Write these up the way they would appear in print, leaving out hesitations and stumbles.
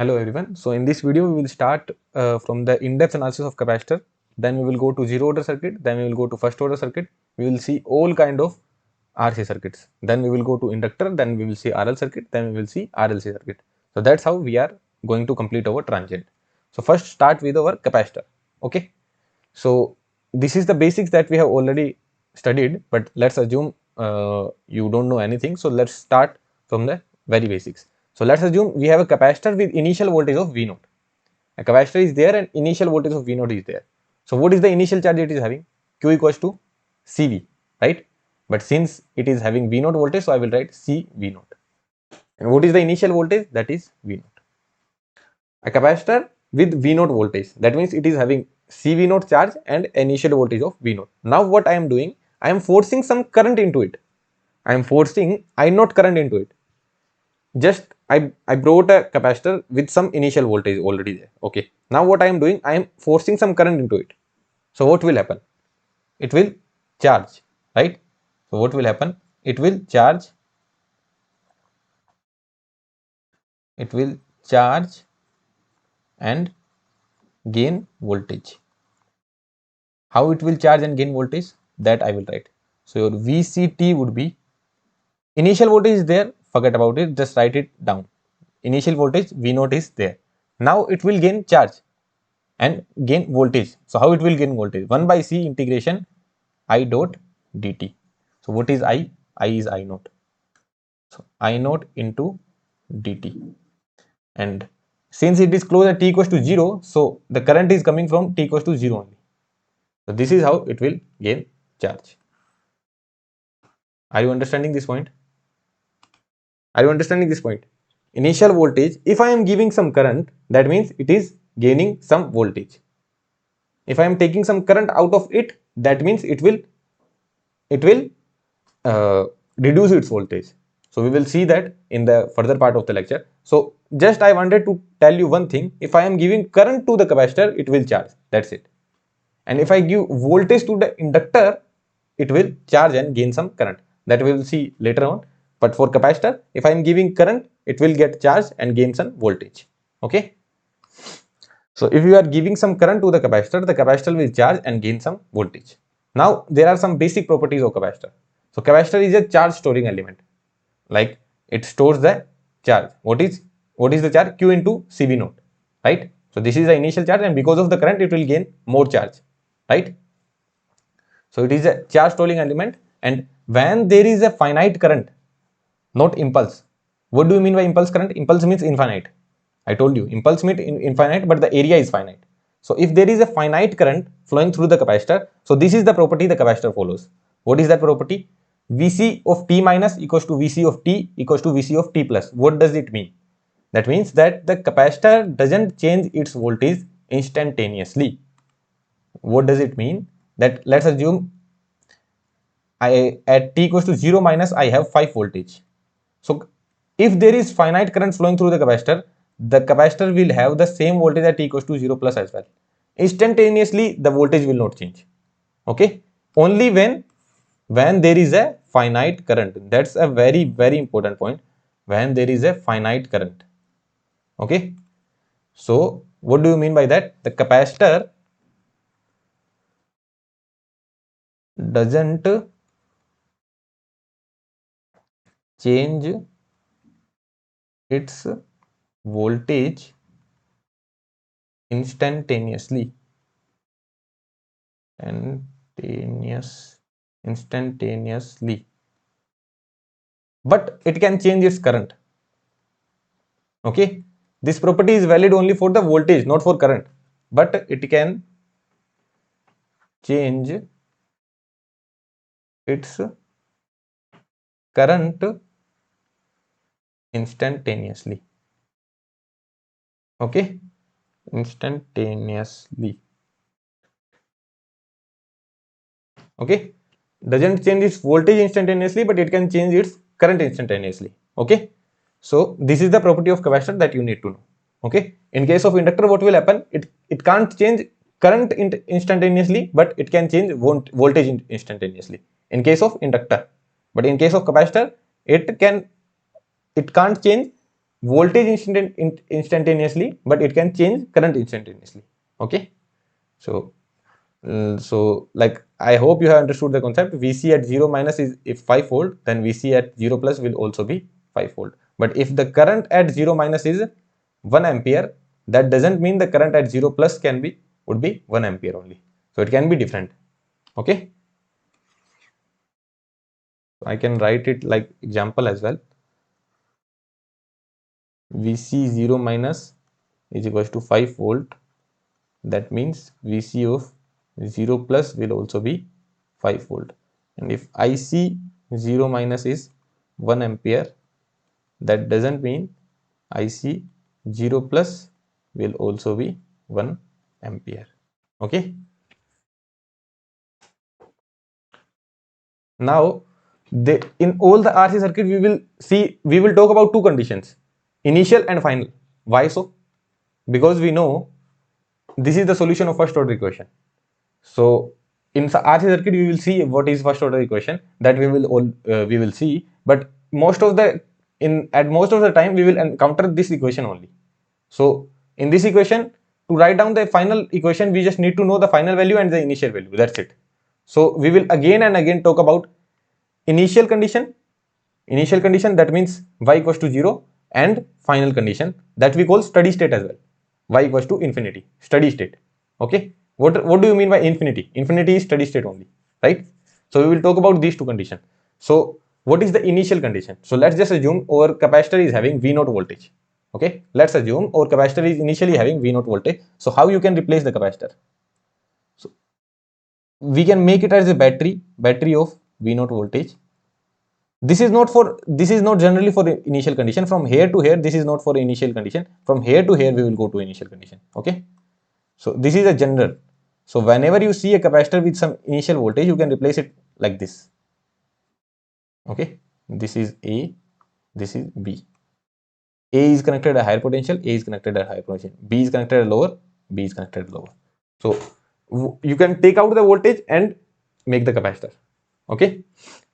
Hello everyone. So in this video we will start from the in-depth analysis of capacitor. Then we will go to zero order circuit. Then we will go to first order circuit. We will see all kind of RC circuits. Then we will go to inductor. Then we will see RL circuit. Then we will see RLC circuit. So that's how we are going to complete our transient. So first start with our capacitor. Okay. So this is the basics that we have already studied. But let's assume you don't know anything. So let's start from the very basics. So let's assume we have a capacitor with initial voltage of V0. A capacitor is there and initial voltage of V0 is there. So what is the initial charge it is having? Q equals to CV, right? But since it is having V0 voltage, so I will write CV0. And what is the initial voltage? That is V0. A capacitor with V0 voltage, that means it is having CV0 charge and initial voltage of V0. Now what I am doing, I am forcing some current into it. I am forcing I0 current into it. Just I brought a capacitor with some initial voltage already there. Okay. Now what I am doing, I am forcing some current into it. So what will happen? It will charge, right? So what will happen? It will charge. It will charge and gain voltage. How it will charge and gain voltage? That I will write. So your VCT would be, initial voltage is there, forget about it, just write it down. Initial voltage V0 is there. Now it will gain charge and gain voltage. So how it will gain voltage? 1 by C integration I dot dt. So what is I? I is I0. So I0 into dt. And since it is close at t equals to 0, so the current is coming from t equals to 0 only. So this is how it will gain charge. Are you understanding this point? Are you understanding this point? Initial voltage, if I am giving some current, that means it is gaining some voltage. If I am taking some current out of it, that means it will reduce its voltage. So we will see that in the further part of the lecture. So just I wanted to tell you one thing. If I am giving current to the capacitor, it will charge. That's it. And if I give voltage to the inductor, it will charge and gain some current. That we will see later on. But for capacitor, if I am giving current, it will get charged and gain some voltage. Okay. So if you are giving some current to the capacitor will charge and gain some voltage. Now there are some basic properties of capacitor. So capacitor is a charge storing element. Like it stores the charge. What is the charge? Q into CV0, right? So this is the initial charge, and because of the current, it will gain more charge, right? So it is a charge storing element, and when there is a finite current, not impulse. What do you mean by impulse current? Impulse means infinite. I told you impulse means infinite, but the area is finite. So if there is a finite current flowing through the capacitor, so this is the property the capacitor follows. What is that property? Vc of t minus equals to Vc of t equals to Vc of t plus. What does it mean? That means that the capacitor doesn't change its voltage instantaneously. What does it mean? That let's assume I at t equals to 0 minus I have 5 voltage. So if there is finite current flowing through the capacitor will have the same voltage at t equals to 0 plus as well. Instantaneously, the voltage will not change. Okay. Only when there is a finite current. That's a very, very important point. When there is a finite current. Okay. So what do you mean by that? The capacitor doesn't change its voltage instantaneously. Instantaneously, but it can change its current. Okay, this property is valid only for the voltage, not for current, but it can change its current instantaneously. Okay, instantaneously. Okay, doesn't change its voltage instantaneously, but it can change its current instantaneously. Okay, so this is the property of capacitor that you need to know. Okay, in case of inductor, what will happen? It can't change current instantaneously, but it can change voltage instantaneously in case of inductor. But in case of capacitor, it can't change voltage instantaneously, but it can change current instantaneously. Okay, so like I hope you have understood the concept. VC at 0 minus is if 5 volt, then VC at 0 plus will also be 5 volt. But if the current at 0 minus is 1 ampere, that doesn't mean the current at 0 plus would be 1 ampere only. So it can be different. Okay, I can write it like example as well. VC 0 minus is equals to 5 volt. That means VC of 0 plus will also be 5 volt. And if IC 0 minus is 1 ampere, that doesn't mean IC 0 plus will also be 1 ampere. Okay. Now, in all the RC circuit, we will talk about two conditions, initial and final. Why so? Because we know this is the solution of first order equation. So in RC circuit, we will see what is first order equation, that we will see. But most of the time we will encounter this equation only. So in this equation, to write down the final equation, we just need to know the final value and the initial value. That's it. So we will again and again talk about initial condition. Initial condition, that means y equals to 0, and final condition, that we call steady state as well. Y equals to infinity, steady state. Okay. What do you mean by infinity? Infinity is steady state only, right? So we will talk about these two conditions. So what is the initial condition? So let's just assume our capacitor is having V0 voltage. Okay. Let's assume our capacitor is initially having V0 voltage. So how you can replace the capacitor? So we can make it as a battery of V0 voltage. This is not generally for initial condition. From here to here, this is not for initial condition. From here to here, we will go to initial condition. Okay. So this is a general. So whenever you see a capacitor with some initial voltage, you can replace it like this. Okay. This is A, this is B. A is connected at higher potential, A is connected at higher potential, B is connected at lower, B is connected at lower. So you can take out the voltage and make the capacitor. Okay.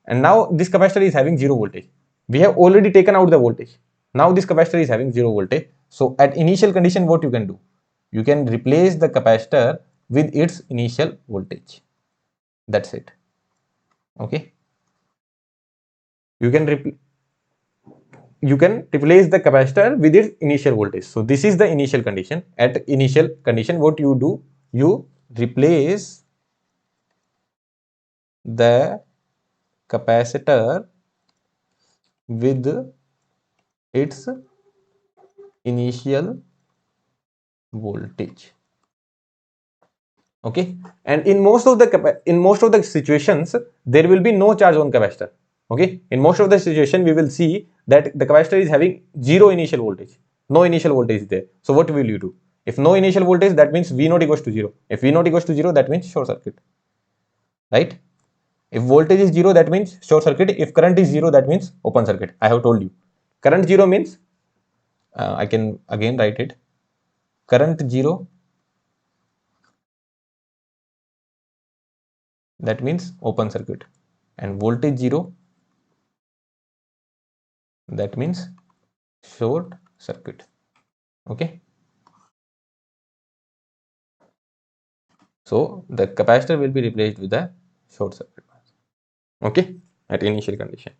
And now this capacitor is having 0 voltage. We have already taken out the voltage. Now this capacitor is having 0 voltage. So at initial condition, what you can do? You can replace the capacitor with its initial voltage. That's it. Okay. You can replace the capacitor with its initial voltage. So this is the initial condition. At initial condition, what you do? You replace the capacitor with its initial voltage. Okay. And in most of the situations, there will be no charge on capacitor. Okay. In most of the situation, we will see that the capacitor is having 0 initial voltage. No initial voltage is there. So what will you do? If no initial voltage, that means V0 equals to 0. If V0 equals to 0, that means short circuit. Right? If voltage is 0, that means short circuit. If current is 0, that means open circuit. I have told you. Current 0 means, I can again write it. Current 0, that means open circuit. And voltage 0, that means short circuit. Okay. So the capacitor will be replaced with a short circuit. Okay. At initial condition.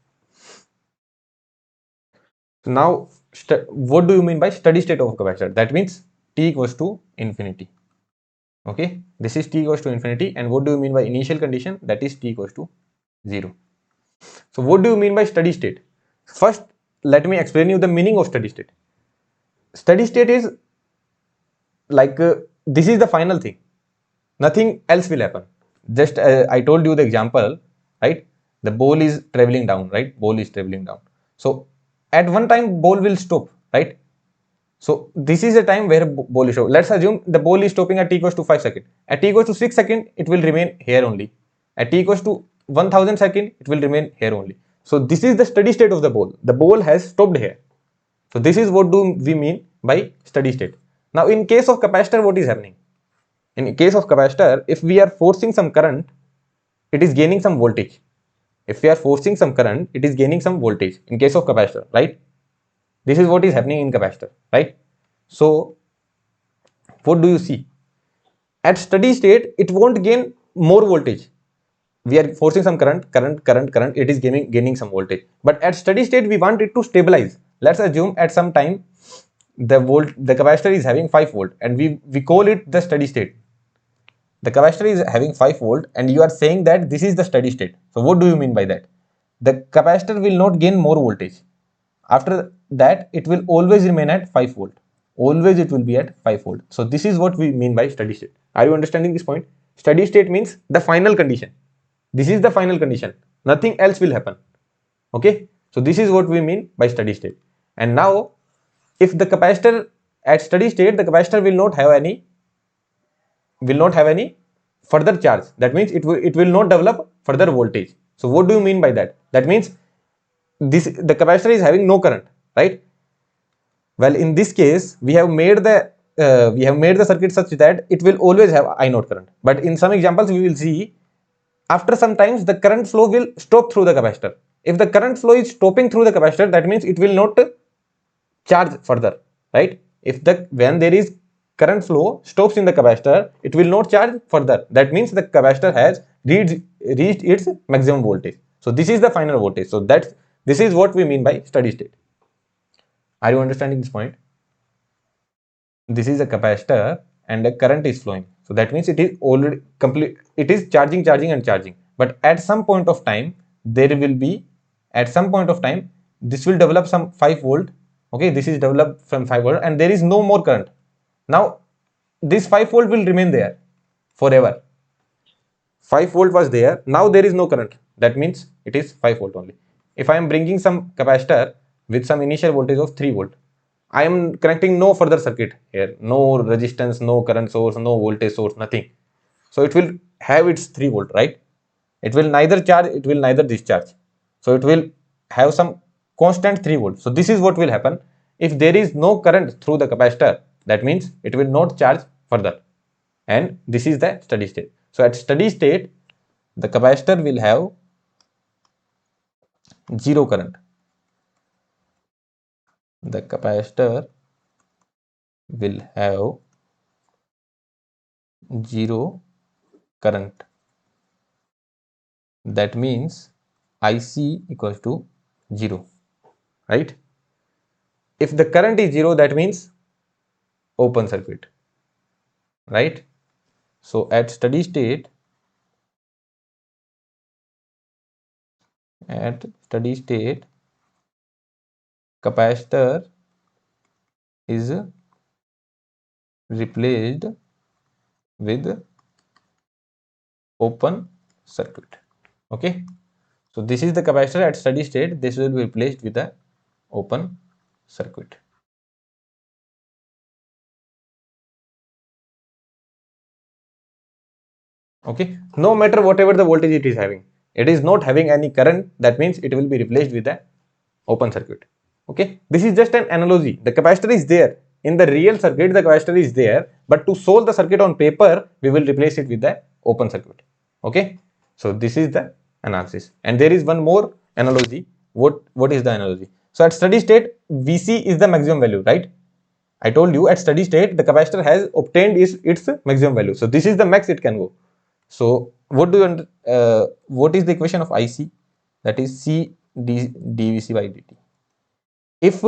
So now, what do you mean by steady state of capacitor? That means t equals to infinity. Okay. This is t equals to infinity. And what do you mean by initial condition? That is t equals to 0. So what do you mean by steady state? First, let me explain you the meaning of steady state. Steady state is like this is the final thing. Nothing else will happen. Just I told you the example, right? The ball is traveling down, right? Ball is traveling down. So at one time, ball will stop, right? So this is a time where ball is stopping. Let's assume the ball is stopping at t equals to 5 seconds. At t equals to 6 seconds, it will remain here only. At t equals to 1000 seconds, it will remain here only. So this is the steady state of the ball. The ball has stopped here. So this is what do we mean by steady state. Now in case of capacitor, what is happening? In case of capacitor, if we are forcing some current, it is gaining some voltage. If we are forcing some current, it is gaining some voltage in case of capacitor, right? This is what is happening in capacitor, right? So what do you see? At steady state, it won't gain more voltage. We are forcing some current, it is gaining some voltage. But at steady state, we want it to stabilize. Let's assume at some time, the capacitor is having 5 volt and we call it the steady state. The capacitor is having 5 volt and you are saying that this is the steady state. So what do you mean by that? The capacitor will not gain more voltage. After that, it will always remain at 5 volt. Always it will be at 5 volt. So this is what we mean by steady state. Are you understanding this point? Steady state means the final condition. This is the final condition. Nothing else will happen. Okay. So this is what we mean by steady state. And now, if the capacitor at steady state, the capacitor will not have any further charge. That means it will not develop further voltage. So what do you mean by that? That means the capacitor is having no current, right? Well, in this case, we have made the circuit such that it will always have I naught current. But in some examples, we will see after some times the current flow will stop through the capacitor. If the current flow is stopping through the capacitor, that means it will not charge further, right? When there is current flow stops in the capacitor, it will not charge further. That means the capacitor has reached its maximum voltage. So this is the final voltage. So this is what we mean by steady state. Are you understanding this point? This is a capacitor and a current is flowing. So that means it is already complete. It is charging and charging. But at some point of time, this will develop some 5 volt. Okay, this is developed from 5 volt and there is no more current. Now, this 5 volt will remain there forever. 5 volt was there. Now there is no current. That means it is 5 volt only. If I am bringing some capacitor with some initial voltage of 3 volt, I am connecting no further circuit here. No resistance, no current source, no voltage source, nothing. So it will have its 3 volt, right? It will neither charge, it will neither discharge. So it will have some constant 3 volt. So this is what will happen. If there is no current through the capacitor, that means it will not charge further. And this is the steady state. So at steady state, the capacitor will have 0 current. The capacitor will have 0 current. That means IC equals to 0, right? If the current is 0, that means open circuit, right? So at steady state, capacitor is replaced with open circuit. Okay, so this is the capacitor at steady state. This will be replaced with the open circuit. Okay, no matter whatever the voltage it is having, it is not having any current. That means it will be replaced with the open circuit. Okay, this is just an analogy. The capacitor is there in the real circuit. The capacitor is there, but to solve the circuit on paper, we will replace it with the open circuit. Okay, so this is the analysis. And there is one more analogy. What is the analogy? So at steady state, VC is the maximum value, right? I told you at steady state, the capacitor has obtained its maximum value. So this is the max it can go. So what is the equation of IC? That is C dVC by dt. If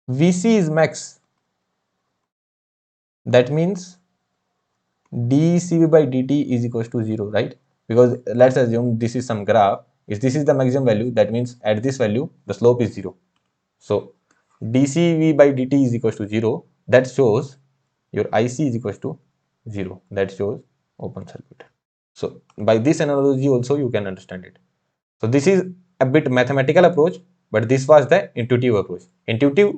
VC is max, that means dCV by dt is equals to 0, right? Because let's assume this is some graph. If this is the maximum value, that means at this value, the slope is 0. So dCV by dt is equals to 0. That shows your IC is equals to 0. That shows open circuit. So by this analogy also you can understand it. So this is a bit mathematical approach, but this was the intuitive approach. Intuitive,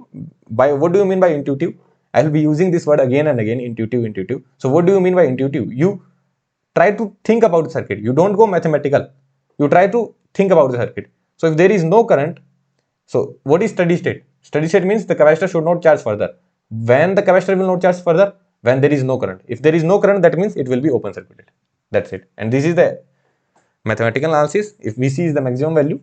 by what do you mean by intuitive? I will be using this word again and again, intuitive. So what do you mean by intuitive? You try to think about the circuit. You don't go mathematical. You try to think about the circuit. So if there is no current, so what is steady state? Steady state means the capacitor should not charge further. When the capacitor will not charge further? When there is no current. If there is no current, that means it will be open circuited. That's it. And this is the mathematical analysis. If VC is the maximum value,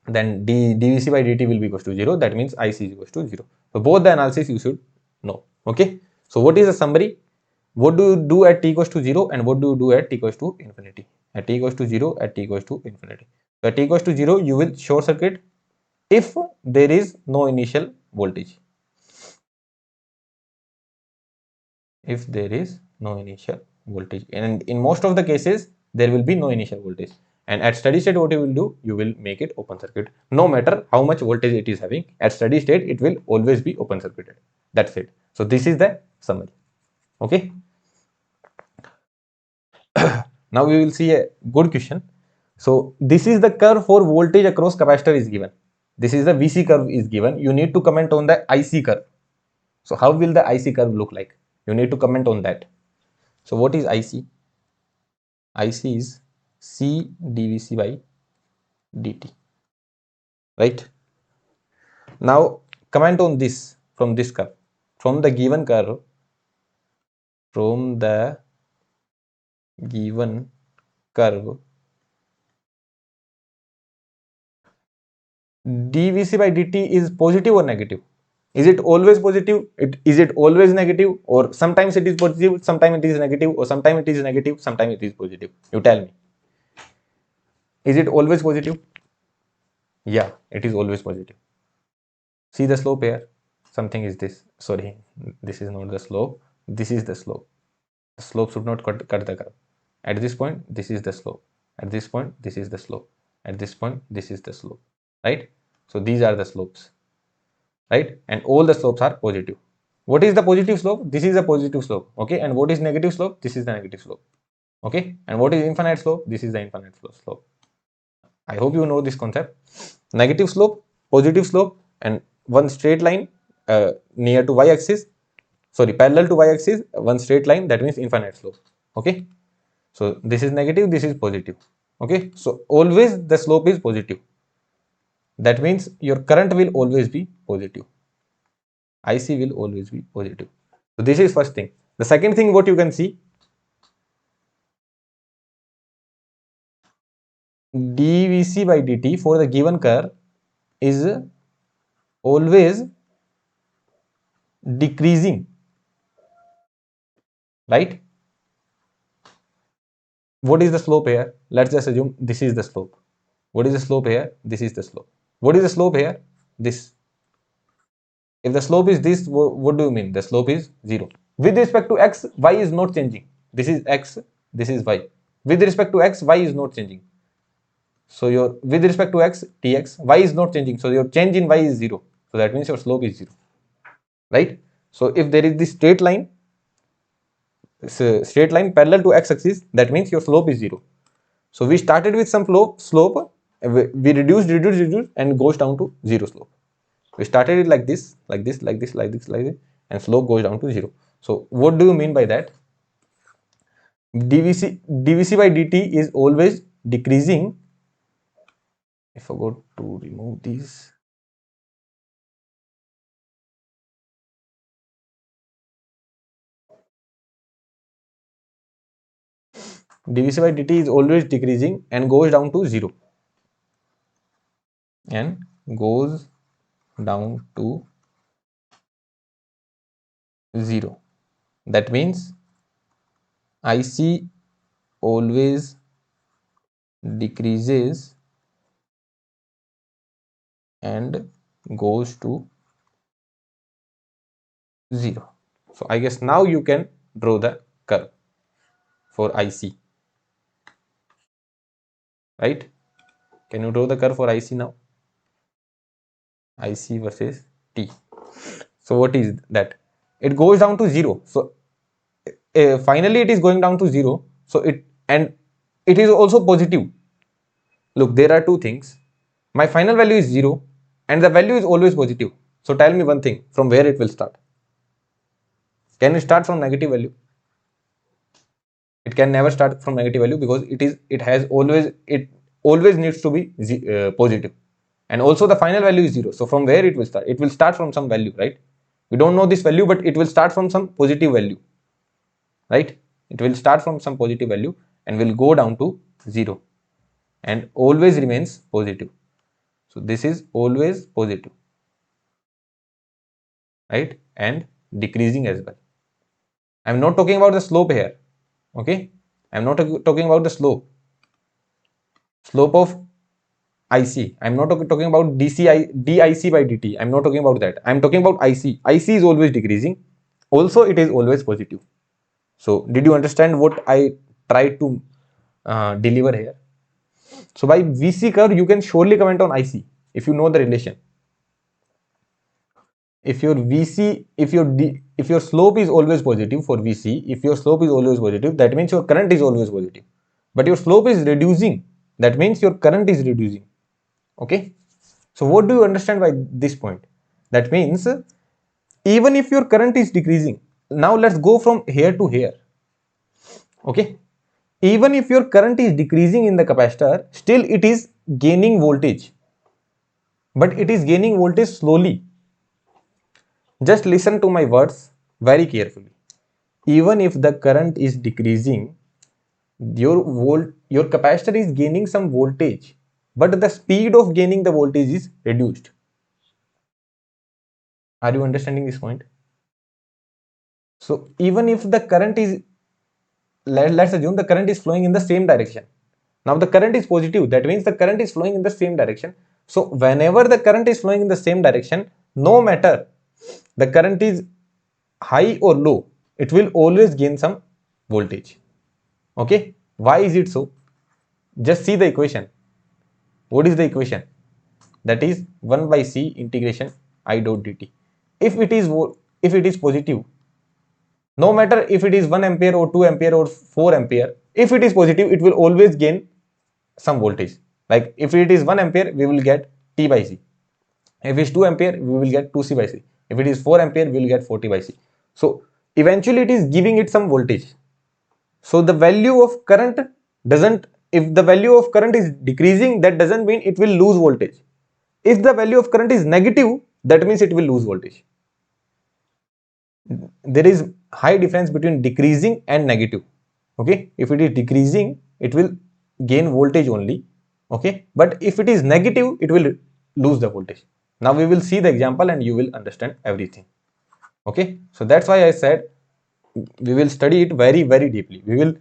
then dVc by dt will be equals to 0. That means IC is equals to 0. So both the analysis you should know. Okay. So what is the summary? What do you do at t equals to 0 and what do you do at t equals to infinity? At t equals to 0, at t equals to infinity. So at t equals to 0, you will short circuit if there is no initial voltage. If there is no initial voltage, and in most of the cases there will be no initial voltage, and at steady state what you will do, you will make it open circuit. No matter how much voltage it is having, at steady state it will always be open circuited. That's it. So this is the summary. Okay. Now we will see a good question. So this is the curve for voltage across capacitor is given. This is the VC curve is given. You need to comment on the IC curve. So how will the IC curve look like? You need to comment on that. So what is IC? IC is C dVc by dt, right? Now comment on this from this curve, from the given curve, dVc by dt is positive or negative? Is it always positive? Is it always negative? Or sometimes it is positive, sometimes it is negative, or sometimes it is negative, sometimes it is positive? You tell me. Is it always positive? Yeah, it is always positive. See the slope here. Something is this. Sorry, this is not the slope. This is the slope. The slope should not cut the curve. At this point, this is the slope. At this point, this is the slope. At this point, this is the slope. Right? So these are the slopes. Right? And all the slopes are positive. What is the positive slope? This is a positive slope. Okay. And what is negative slope? This is the negative slope. Okay. And what is infinite slope? This is the infinite slope. I hope you know this concept. Negative slope, positive slope, and one straight line near to y-axis, sorry, parallel to y-axis, one straight line, that means infinite slope. Okay. So this is negative, this is positive. Okay. So always the slope is positive. That means your current will always be positive. IC will always be positive. So this is first thing. The second thing what you can see, dVc by dt for the given curve is always decreasing, right? What is the slope here? Let's just assume this is the slope. What is the slope here? This is the slope. What is the slope here? This. If the slope is this, what do you mean? The slope is 0. With respect to x, y is not changing. This is x, this is y. With respect to x, y is not changing. So your with respect to x, dx, y is not changing. So your change in y is 0. So that means your slope is 0. Right? So if there is this straight line parallel to x-axis, that means your slope is 0. So we started with some slope, we reduced and goes down to 0 slope. We started it like this, and slope goes down to 0. So what do you mean by that? dVc by dt is always decreasing. I forgot to remove these. dVc by dt is always decreasing and goes down to 0. And goes down to 0. That means IC always decreases and goes to 0. So I guess now you can draw the curve for IC, right? Can you draw the curve for IC now? IC versus T. So what is that? It goes down to 0. So finally it is going down to 0. So it is also positive. Look, there are two things. My final value is 0 and the value is always positive. So tell me one thing, from where it will start? Can it start from negative value? It can never start from negative value because it always needs to be positive. And also the final value is 0. So from where it will start? It will start from some value, right? We don't know this value, but it will start from some positive value, right? It will start from some positive value and will go down to 0 and always remains positive. So this is always positive, right? And decreasing as well. I'm not talking about the slope here. Okay, I'm not talking about the slope of IC. I'm not talking about DIC by dt. I'm not talking about that. I'm talking about IC. IC is always decreasing. Also, it is always positive. So, did you understand what I tried to deliver here? So, by VC curve, you can surely comment on IC if you know the relation. If your VC, if your slope is always positive for VC, if your slope is always positive, that means your current is always positive. But your slope is reducing, that means your current is reducing. Okay. So what do you understand by this point? That means even if your current is decreasing, now let's go from here to here. Okay. Even if your current is decreasing in the capacitor, still it is gaining voltage. But it is gaining voltage slowly. Just listen to my words very carefully. Even if the current is decreasing, your capacitor is gaining some voltage, but the speed of gaining the voltage is reduced. Are you understanding this point? So even if the current is, let's assume the current is flowing in the same direction. Now the current is positive, that means the current is flowing in the same direction. So whenever the current is flowing in the same direction, no matter the current is high or low, it will always gain some voltage. Okay, why is it so? Just see the equation. What is the equation? That is 1 by C integration I dot dt. If it is positive, no matter if it is 1 ampere or 2 ampere or 4 ampere, if it is positive, it will always gain some voltage. Like if it is 1 ampere, we will get T by C. If it is 2 ampere, we will get 2C by C. If it is 4 ampere, we will get 40 by C. So eventually it is giving it some voltage. So the value of current doesn't, if the value of current is decreasing, that doesn't mean it will lose voltage. If the value of current is negative, that means it will lose voltage. There is high difference between decreasing and negative. Okay, if it is decreasing, it will gain voltage only. Okay, but if it is negative, it will lose the voltage. Now we will see the example and you will understand everything. Okay, so that's why I said we will study it very, very deeply. We will,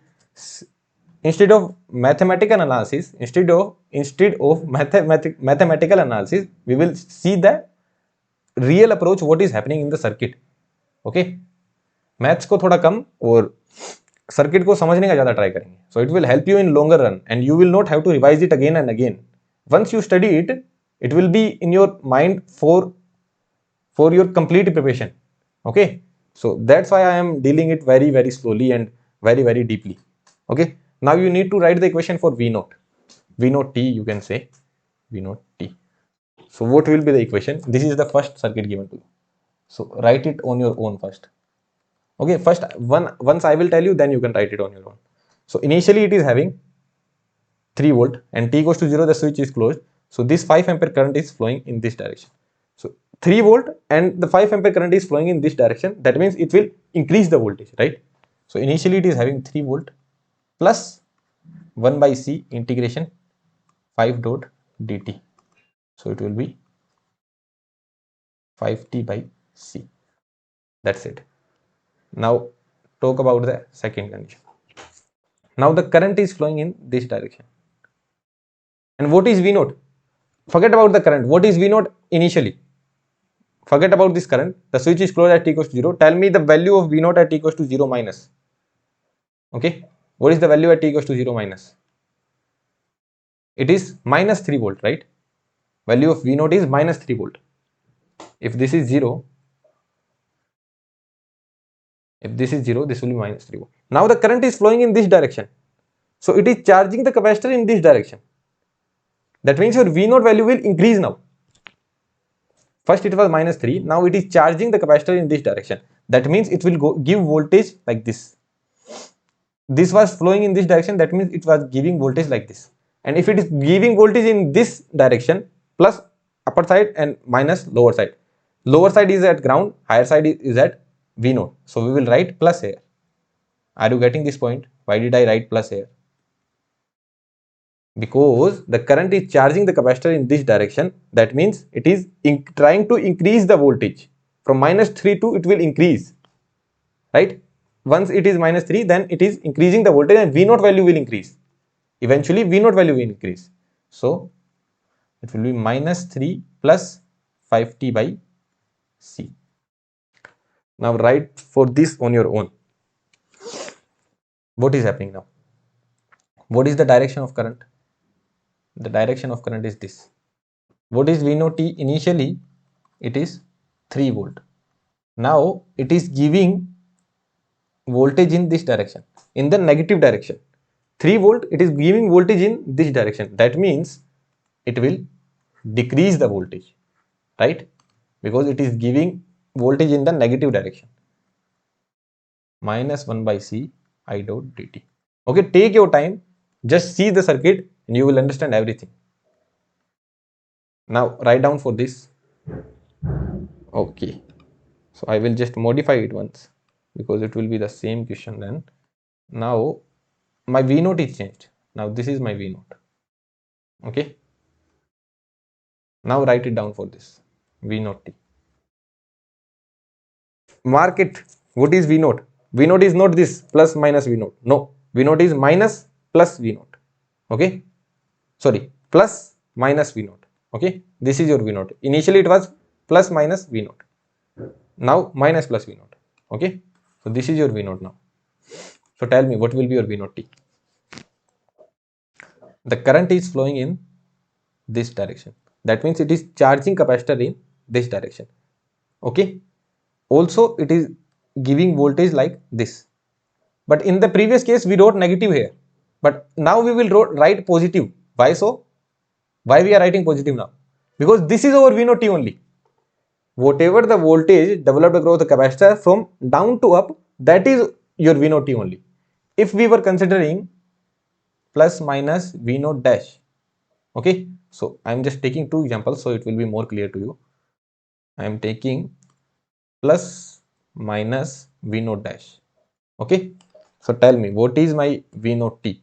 instead of mathematical analysis, mathematical analysis, we will see the real approach, what is happening in the circuit. Okay, maths को थोड़ा कम और circuit को समझने का ज्यादा try करेंगे. So it will help you in longer run and you will not have to revise it again and again. Once you study it, it will be in your mind for your complete preparation. Okay, so that's why I am dealing it very, very slowly and very, very deeply. Okay, now you need to write the equation for V naught T, you can say V naught T. So what will be the equation? This is the first circuit given to you. So write it on your own first. Okay, first once I will tell you, then you can write it on your own. So initially it is having 3 volt and t equals to 0, the switch is closed. So this 5 ampere current is flowing in this direction. So 3 volt and the 5 ampere current is flowing in this direction. That means it will increase the voltage, right? So initially it is having 3 volt plus 1 by C integration 5 dot dt. So it will be 5t by C. That's it. Now talk about the second condition. Now the current is flowing in this direction. And what is V naught? Forget about the current. What is V naught initially? Forget about this current. The switch is closed at t equals to 0. Tell me the value of V naught at t equals to 0 minus. Okay. What is the value at t equals to 0 minus? It is minus 3 volt, right? Value of V naught is minus 3 volt. If this is 0, this will be minus 3 volt. Now the current is flowing in this direction. So it is charging the capacitor in this direction. That means your V naught value will increase now. First it was minus 3. Now it is charging the capacitor in this direction. That means it will give voltage like this. This was flowing in this direction. That means it was giving voltage like this. And if it is giving voltage in this direction, plus upper side and minus lower side. Lower side is at ground, higher side is at V naught. So we will write plus here. Are you getting this point? Why did I write plus here? because the current is charging the capacitor in this direction. That means it is trying to increase the voltage from -3 to it will increase, right? Once it is -3, then it is increasing the voltage and V naught value will increase. Eventually V naught value will increase. So it will be -3 plus 5t by C. Now write for this on your own. What is happening now? What is the direction of current? The direction of current is this. What is V naught T? Initially it is 3 volt. Now it is giving voltage in this direction, in the negative direction. 3 volt, it is giving voltage in this direction. That means it will decrease the voltage, right? Because it is giving voltage in the negative direction. -1 by C I dot dt. Okay, take your time, just see the circuit and you will understand everything. Now write down for this. Okay, so I will just modify it once because it will be the same question then. Now my V naught is changed. Now this is my V naught. Okay, now write it down for this V naught T. Mark it. What is V naught? V naught is not this plus minus V naught. No, V naught is minus plus V naught. Okay, sorry, plus minus V naught. Okay, this is your V naught. Initially it was plus minus V naught. Now minus plus V naught. Okay, so this is your V naught now. So tell me what will be your V naught T? The current is flowing in this direction. That means it is charging capacitor in this direction. Okay, also it is giving voltage like this. But in the previous case we wrote negative here, but now we will write positive. Why so? Why we are writing positive now? Because this is our V naught T only. Whatever the voltage developed across the capacitor from down to up, that is your V naught T only. If we were considering plus minus V naught dash, okay, so I am just taking two examples so it will be more clear to you. I am taking plus minus V naught dash. Okay, so tell me what is my V naught T?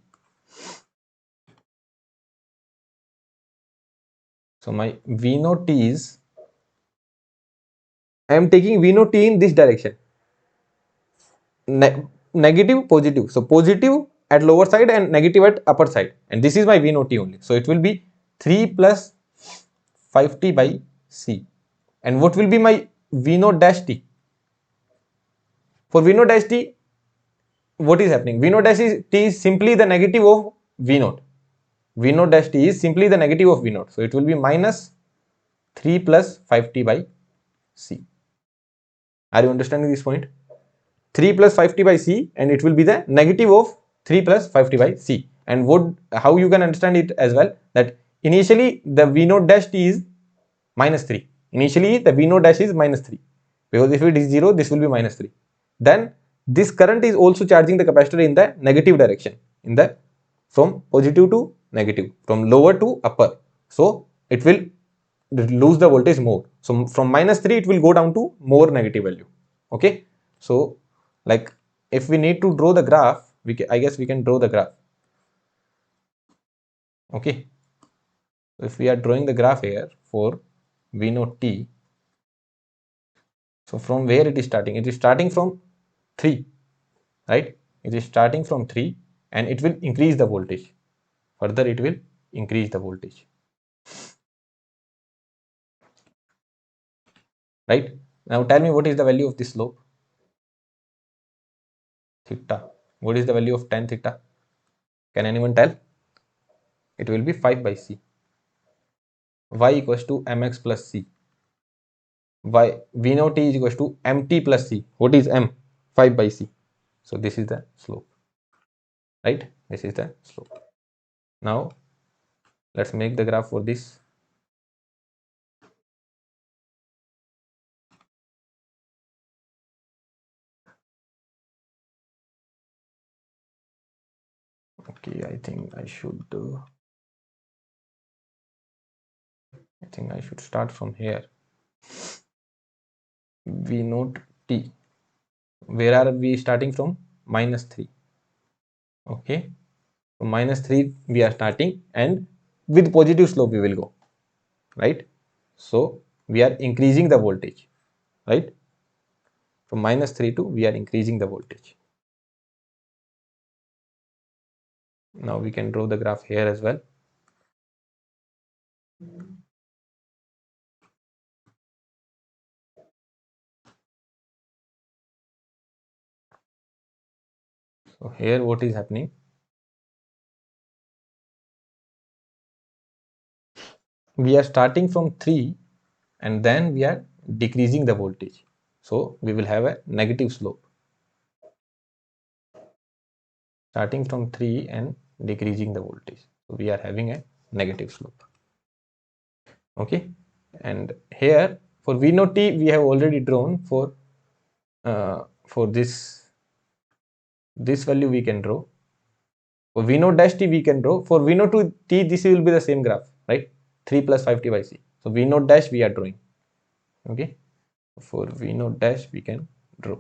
So my V naught T is, I am taking V naught T in this direction, negative positive. So positive at lower side and negative at upper side, and this is my V naught T only. So it will be 3 plus 5t by C. And what will be my V naught dash T? For V naught dash T, what is happening? V naught dash T is simply the negative of V naught. V naught dash T is simply the negative of V naught. So it will be minus 3 plus 5t by C. Are you understanding this point? 3 plus 5t by C, and it will be the negative of 3 plus 5t by C. And how you can understand it as well, that initially the V naught dash T is minus 3. Initially the V naught dash is minus 3, because if it is 0, this will be minus 3. Then this current is also charging the capacitor in the negative direction, in the from positive to negative, from lower to upper. So it will lose the voltage more. So from minus 3 it will go down to more negative value. Okay, so like if we need to draw the graph, I guess we can draw the graph. Okay, so if we are drawing the graph here for V naught T, so from where it is starting? It is starting from 3, right? It is starting from 3 and it will increase the voltage. Further it will increase the voltage. Right? Now tell me what is the value of this slope? Theta. What is the value of tan theta? Can anyone tell? It will be 5 by C. Y equals to mx plus C. Y V naught T is equals to mt plus C. What is m? 5 by C. So this is the slope. Right? This is the slope. Now let's make the graph for this. Okay, I think I should start from here. V naught T. Where are we starting from? Minus 3. Okay. From -3 we are starting, and with positive slope we will go, right? So we are increasing the voltage, right? From -3 to we are increasing the voltage. Now we can draw the graph here as well. So here what is happening? We are starting from 3 and then we are decreasing the voltage. So we will have a negative slope. Starting from 3 and decreasing the voltage. So we are having a negative slope. Okay. And here for V naught T we have already drawn for this value we can draw. For V naught dash T we can draw. For V naught to T this will be the same graph, right? 3 plus 5T by C. So V naught dash we are drawing. Okay. For V naught dash we can draw.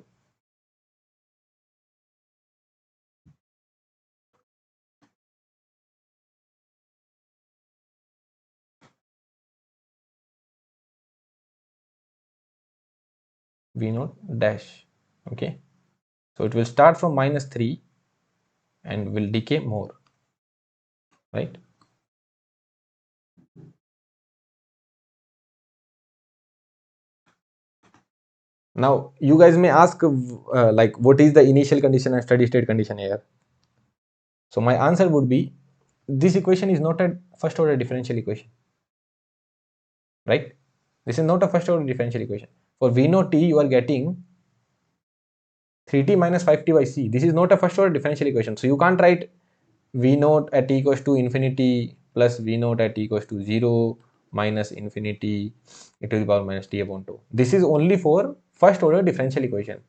V naught dash. Okay. So it will start from -3 and will decay more, right? Now you guys may ask like what is the initial condition and steady state condition here? So my answer would be this equation is not a first order differential equation, right? This is not a first order differential equation. For V naught T you are getting 3T minus 5T by C. This is not a first order differential equation. So you can't write V naught at T equals to infinity plus V naught at T equals to 0 minus infinity e to the power minus T upon 2. This is only for first order differential equation,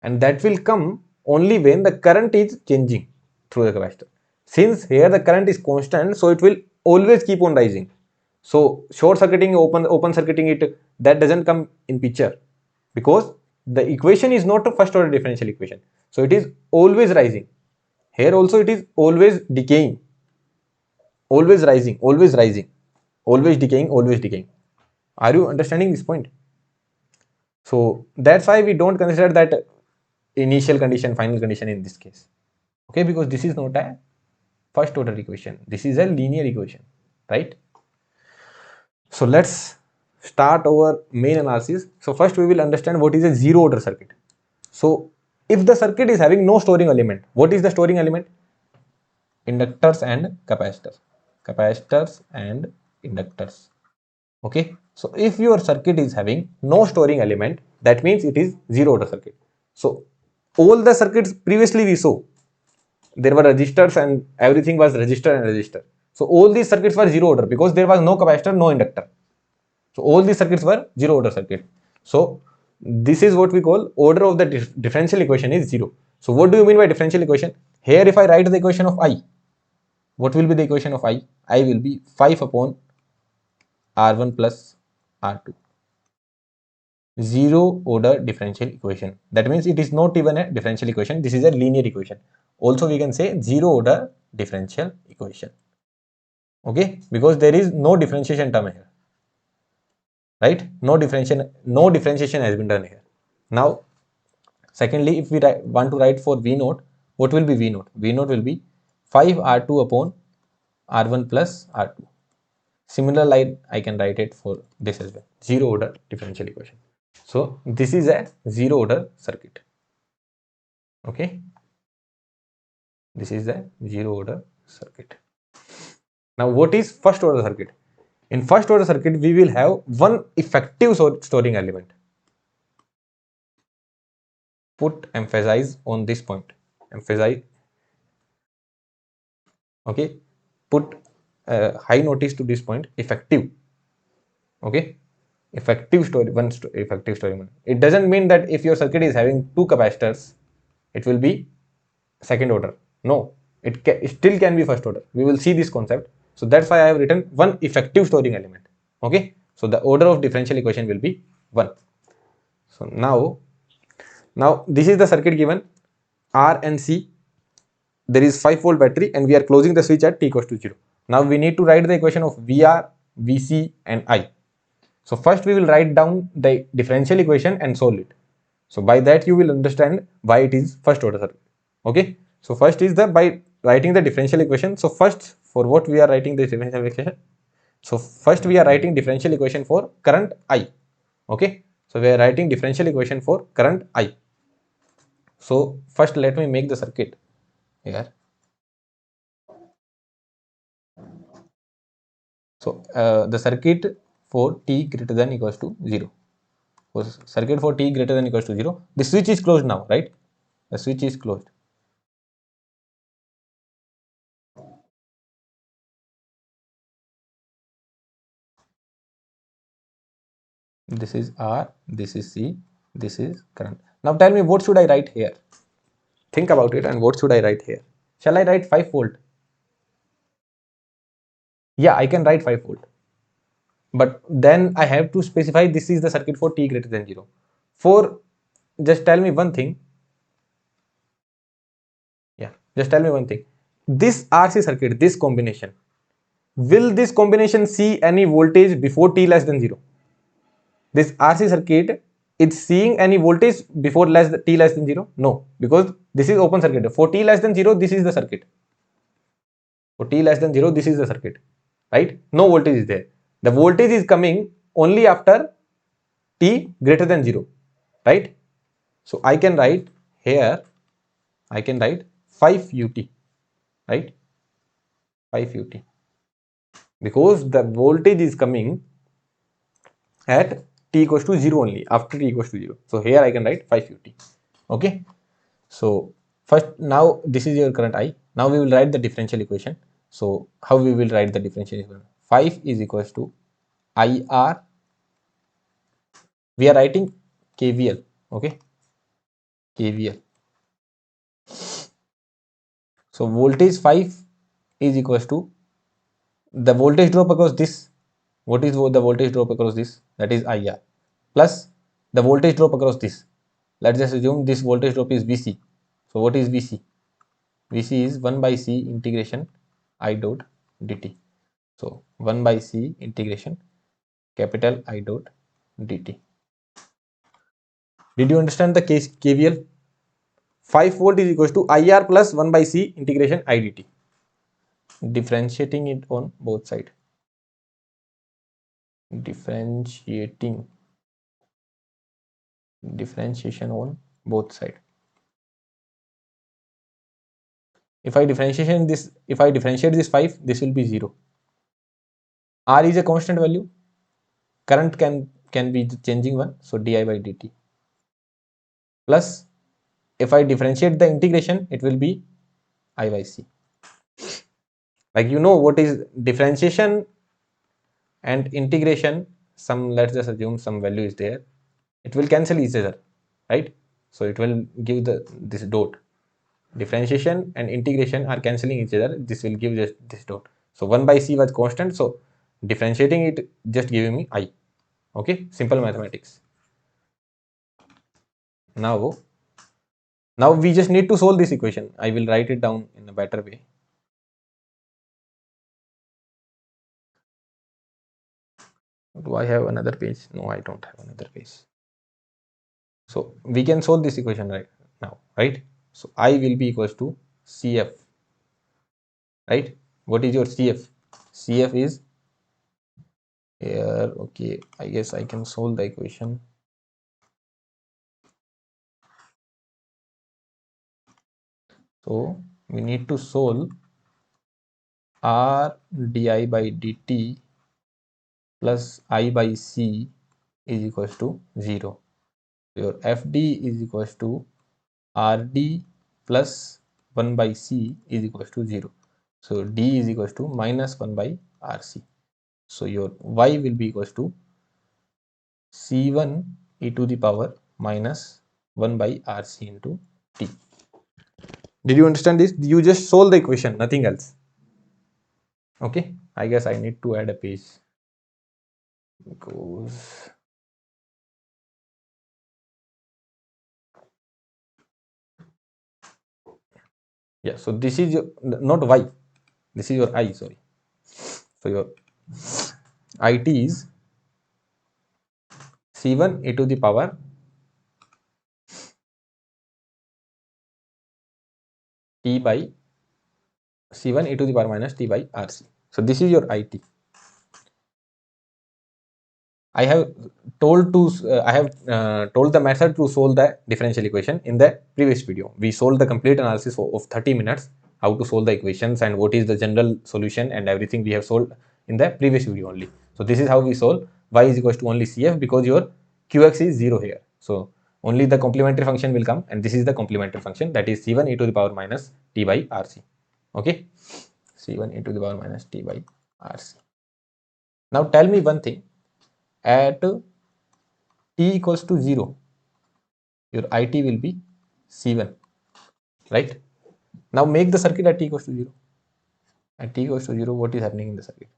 and that will come only when the current is changing through the capacitor. Since here the current is constant, so it will always keep on rising. So short circuiting, open circuiting it, that doesn't come in picture, because the equation is not a first order differential equation. So it is always rising. Here also it is always decaying, always rising, always rising, always decaying, always decaying. Are you understanding this point? So that's why we don't consider that initial condition, final condition in this case. Okay, because this is not a first order equation. This is a linear equation, right? So let's start our main analysis. So first we will understand what is a zero order circuit. So if the circuit is having no storing element, what is the storing element? Inductors and capacitors. Capacitors and inductors. Okay. So if your circuit is having no storing element, that means it is zero order circuit. So all the circuits previously we saw, there were resistors and everything was resistor and resistor. So all these circuits were zero order because there was no capacitor, no inductor. So all these circuits were zero order circuit. So this is what we call order of the differential equation is zero. So what do you mean by differential equation? Here if I write the equation of I, what will be the equation of I? I will be 5 upon R1 plus R2. Zero order differential equation. That means it is not even a differential equation. This is a linear equation. Also we can say zero order differential equation. Okay, because there is no differentiation term here, right? No differentiation has been done here. Now secondly, if we want to write for V naught, what will be V naught? V naught will be 5 R2 upon R1 plus R2. Similar line I can write it for this as well. Zero order differential equation. So this is a zero order circuit. Okay. This is the zero order circuit. Now what is first order circuit? In first order circuit we will have one effective storing element. Put emphasis on this point. Emphasize. Okay. Put high notice to this point. Effective. Okay. Effective effective storing. It doesn't mean that if your circuit is having two capacitors, it will be second order. No, it still can be first order. We will see this concept. So that's why I have written one effective storing element. Okay. So the order of differential equation will be 1. So now this is the circuit given R and C. there is 5 volt battery and we are closing the switch at t equals to 0. Now we need to write the equation of VR, VC and I. So first we will write down the differential equation and solve it. So by that you will understand why it is first order circuit. Okay. So first is the by writing the differential equation. So first for what we are writing the differential equation. So first we are writing differential equation for current I. Okay. So we are writing differential equation for current I. So first let me make the circuit here. So the circuit for t greater than equals to 0. So circuit for t greater than equals to 0. The switch is closed now, right? The switch is closed. This is R, this is C, this is current. Now tell me what should I write here? Think about it and what should I write here? Shall I write 5 volt? Yeah, I can write 5 volt. But then I have to specify this is the circuit for t greater than 0. For just tell me one thing. Yeah, just tell me one thing. This RC circuit, this combination, will this combination see any voltage before t less than 0? This RC circuit is seeing any voltage before t less than 0? No, because this is open circuit. For t less than 0, this is the circuit. For t less than 0, this is the circuit, right? No voltage is there. The voltage is coming only after t greater than 0, right? So I can write here, I can write 5 ut, right? 5 ut, because the voltage is coming at t equals to 0 only, after t equals to 0. So here I can write 5 ut. Okay. So first, now this is your current I. Now we will write the differential equation. So how we will write the differential equation? 5 is equals to IR. We are writing KVL. Okay. KVL. So voltage 5 is equals to the voltage drop across this. What is the voltage drop across this? That is IR plus the voltage drop across this. Let's just assume this voltage drop is VC. So what is VC? VC is 1 by C integration I dot dt. So 1 by C integration capital I dot dt. Did you understand the case KVL? 5 volt is equals to IR plus 1 by C integration I dt. Differentiating it on both sides. Differentiation on both sides. If I differentiate this 5, this will be 0. R is a constant value. Current can be the changing one, so di by dt. Plus, if I differentiate the integration, it will be I by C. Like you know what is differentiation and integration, let's just assume some value is there, it will cancel each other, right? So it will give this dot. Differentiation and integration are cancelling each other, this will give just this dot. So 1 by C was constant, so differentiating it just giving me I. Okay, simple mathematics. Now we just need to solve this equation. I will write it down in a better way. Do I have another page? No, I don't have another page. So we can solve this equation right now, right? So I will be equals to CF, right? What is your CF? CF is here. Okay, I guess I can solve the equation. So we need to solve R di by dt plus I by C is equals to 0. Your FD is equals to RD plus 1 by C is equals to 0. So D is equals to minus 1 by RC. So your Y will be equals to C1 e to the power minus 1 by RC into T. Did you understand this? You just solve the equation, nothing else. Okay, I guess I need to add a page because Yeah, so this is your, not y, this is your I, sorry. So your IT is C1 e to the power T by C1 e to the power minus T by RC. So this is your IT. I have told the method to solve the differential equation in the previous video. We solved the complete analysis of 30 minutes, how to solve the equations and what is the general solution and everything we have solved in the previous video only. So this is how we solve y is equals to only CF because your QX is 0 here. So only the complementary function will come, and this is the complementary function, that is C1 e to the power minus T by RC. Okay, C1 e to the power minus T by RC. Now tell me one thing, at t equals to 0, your IT will be C1, right? Now make the circuit at t equals to 0. At t equals to 0, what is happening in the circuit?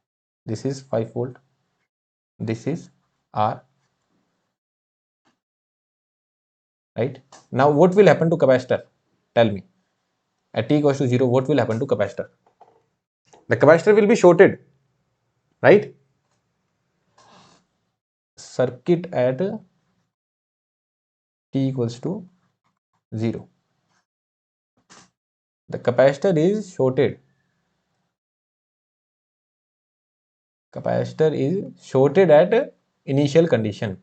This is 5 volt, this is R, right? Now what will happen to capacitor? Tell me. At t equals to 0, what will happen to capacitor? The capacitor will be shorted, right? Circuit at t equals to 0. The capacitor is shorted. Capacitor is shorted at initial condition.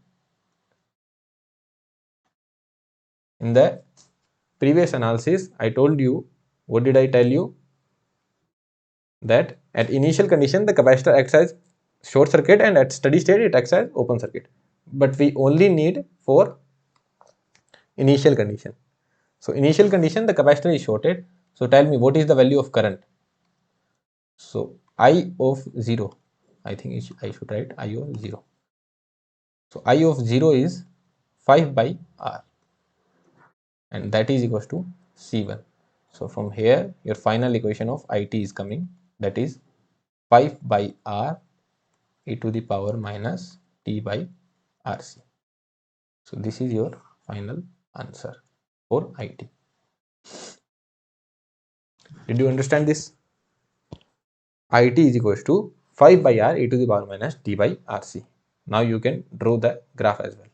In the previous analysis, I told you, what did I tell you? That at initial condition, the capacitor acts as short circuit and at steady state, it acts as open circuit. But we only need for initial condition. So initial condition, the capacitor is shorted. So tell me, what is the value of current? So I of 0, I think I should write I of 0. So I of 0 is 5 by R, and that is equals to C1. So from here, your final equation of IT is coming, that is 5 by R e to the power minus T by RC. So this is your final answer for IT. Did you understand this? IT is equals to 5 by R e to the power minus T by RC. Now you can draw the graph as well.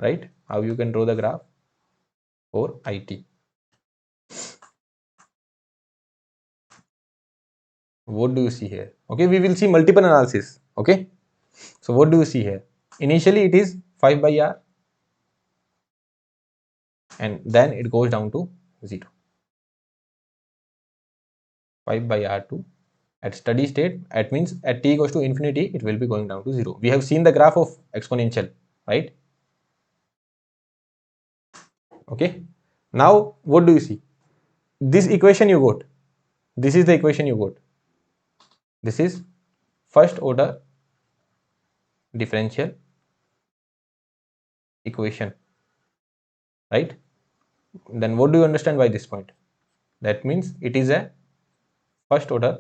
Right? How you can draw the graph for IT? What do you see here? Okay, we will see multiple analysis. Okay, so what do you see here? Initially it is 5 by R and then it goes down to 0. 5 by R2 at steady state, that means at t equals to infinity, it will be going down to 0. We have seen the graph of exponential, right? Okay, now what do you see? This equation you got, this is the equation you got. This is first order differential equation, right? Then what do you understand by this point? That means it is a first order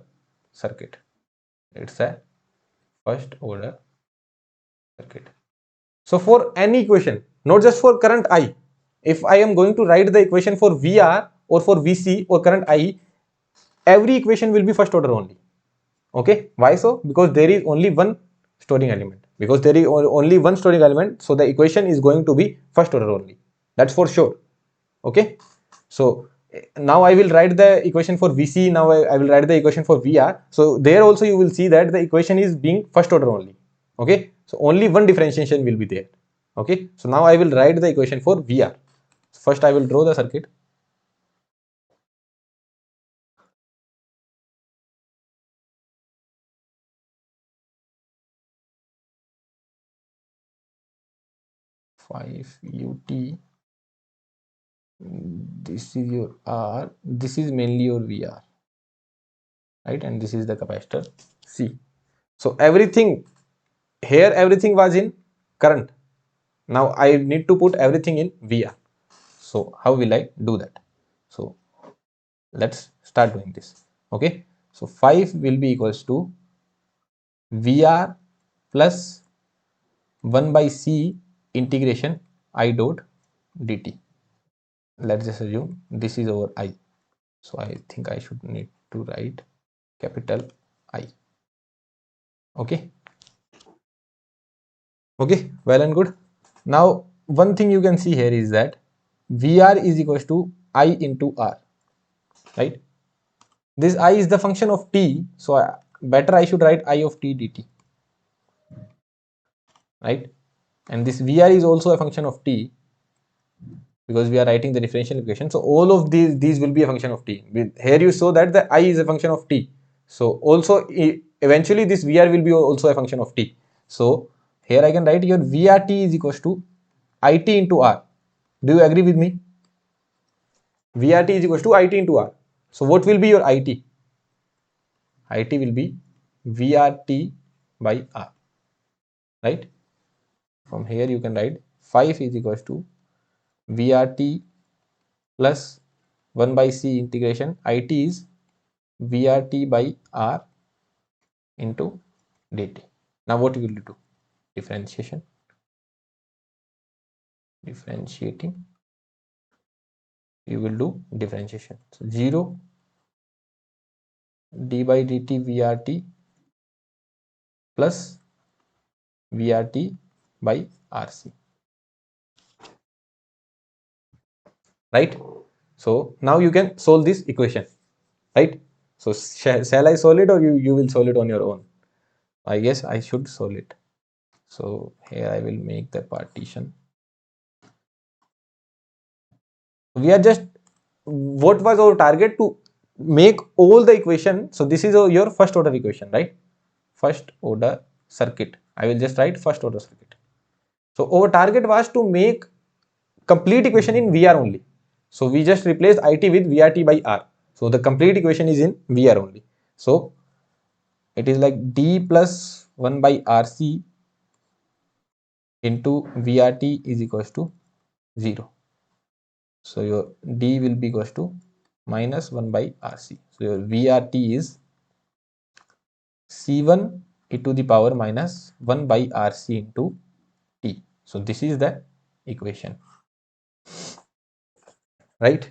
circuit. It's a first order circuit. So for any equation, not just for current I, if I am going to write the equation for VR or for VC or current I, every equation will be first order only. Okay, why so? Because there is only one storing element. Because there is only one storing element, so the equation is going to be first order only. That's for sure. Okay, so now I will write the equation for VC. Now I will write the equation for VR. So there also you will see that the equation is being first order only. Okay, so only one differentiation will be there. Okay, so now I will write the equation for VR. First I will draw the circuit. Five UT. This is your R. This is mainly your VR, right? And this is the capacitor C. So everything here, everything was in current. Now I need to put everything in VR. So how will I do that? So let's start doing this. Okay, so 5 will be equals to VR plus 1 by C integration I dot dt. let's just assume this is over I. So I think I should need to write capital I. Okay. Okay, well and good. Now one thing you can see here is that VR is equals to I into R, right? This I is the function of t, so better I should write I of t dt, right? And this VR is also a function of t because we are writing the differential equation. So all of these will be a function of t. Here you saw that the I is a function of t. So also eventually this VR will be also a function of t. So here I can write your VRT is equals to IT into R. Do you agree with me? VRT is equals to IT into R. So what will be your IT? IT will be VRT by R, right? From here you can write 5 is equals to VRT plus 1 by C integration IT is VRT by R into dt. Now what will you do? Differentiation. Differentiating. You will do differentiation. So 0 d by dt VRT plus VRT by RC. Right? So now you can solve this equation. Right? So shall I solve it or you will solve it on your own? I guess I should solve it. So here I will make the partition. We are just, what was our target? To make all the equation. So this is your first order equation, right? First order circuit. I will just write first order circuit. So our target was to make complete equation in VR only. So we just replaced IT with VRT by R. So the complete equation is in VR only. So it is like D plus 1 by RC into VRT is equals to 0. So your D will be equals to minus 1 by RC. So your VRT is C1 e to the power minus 1 by RC into T. So this is the equation, right?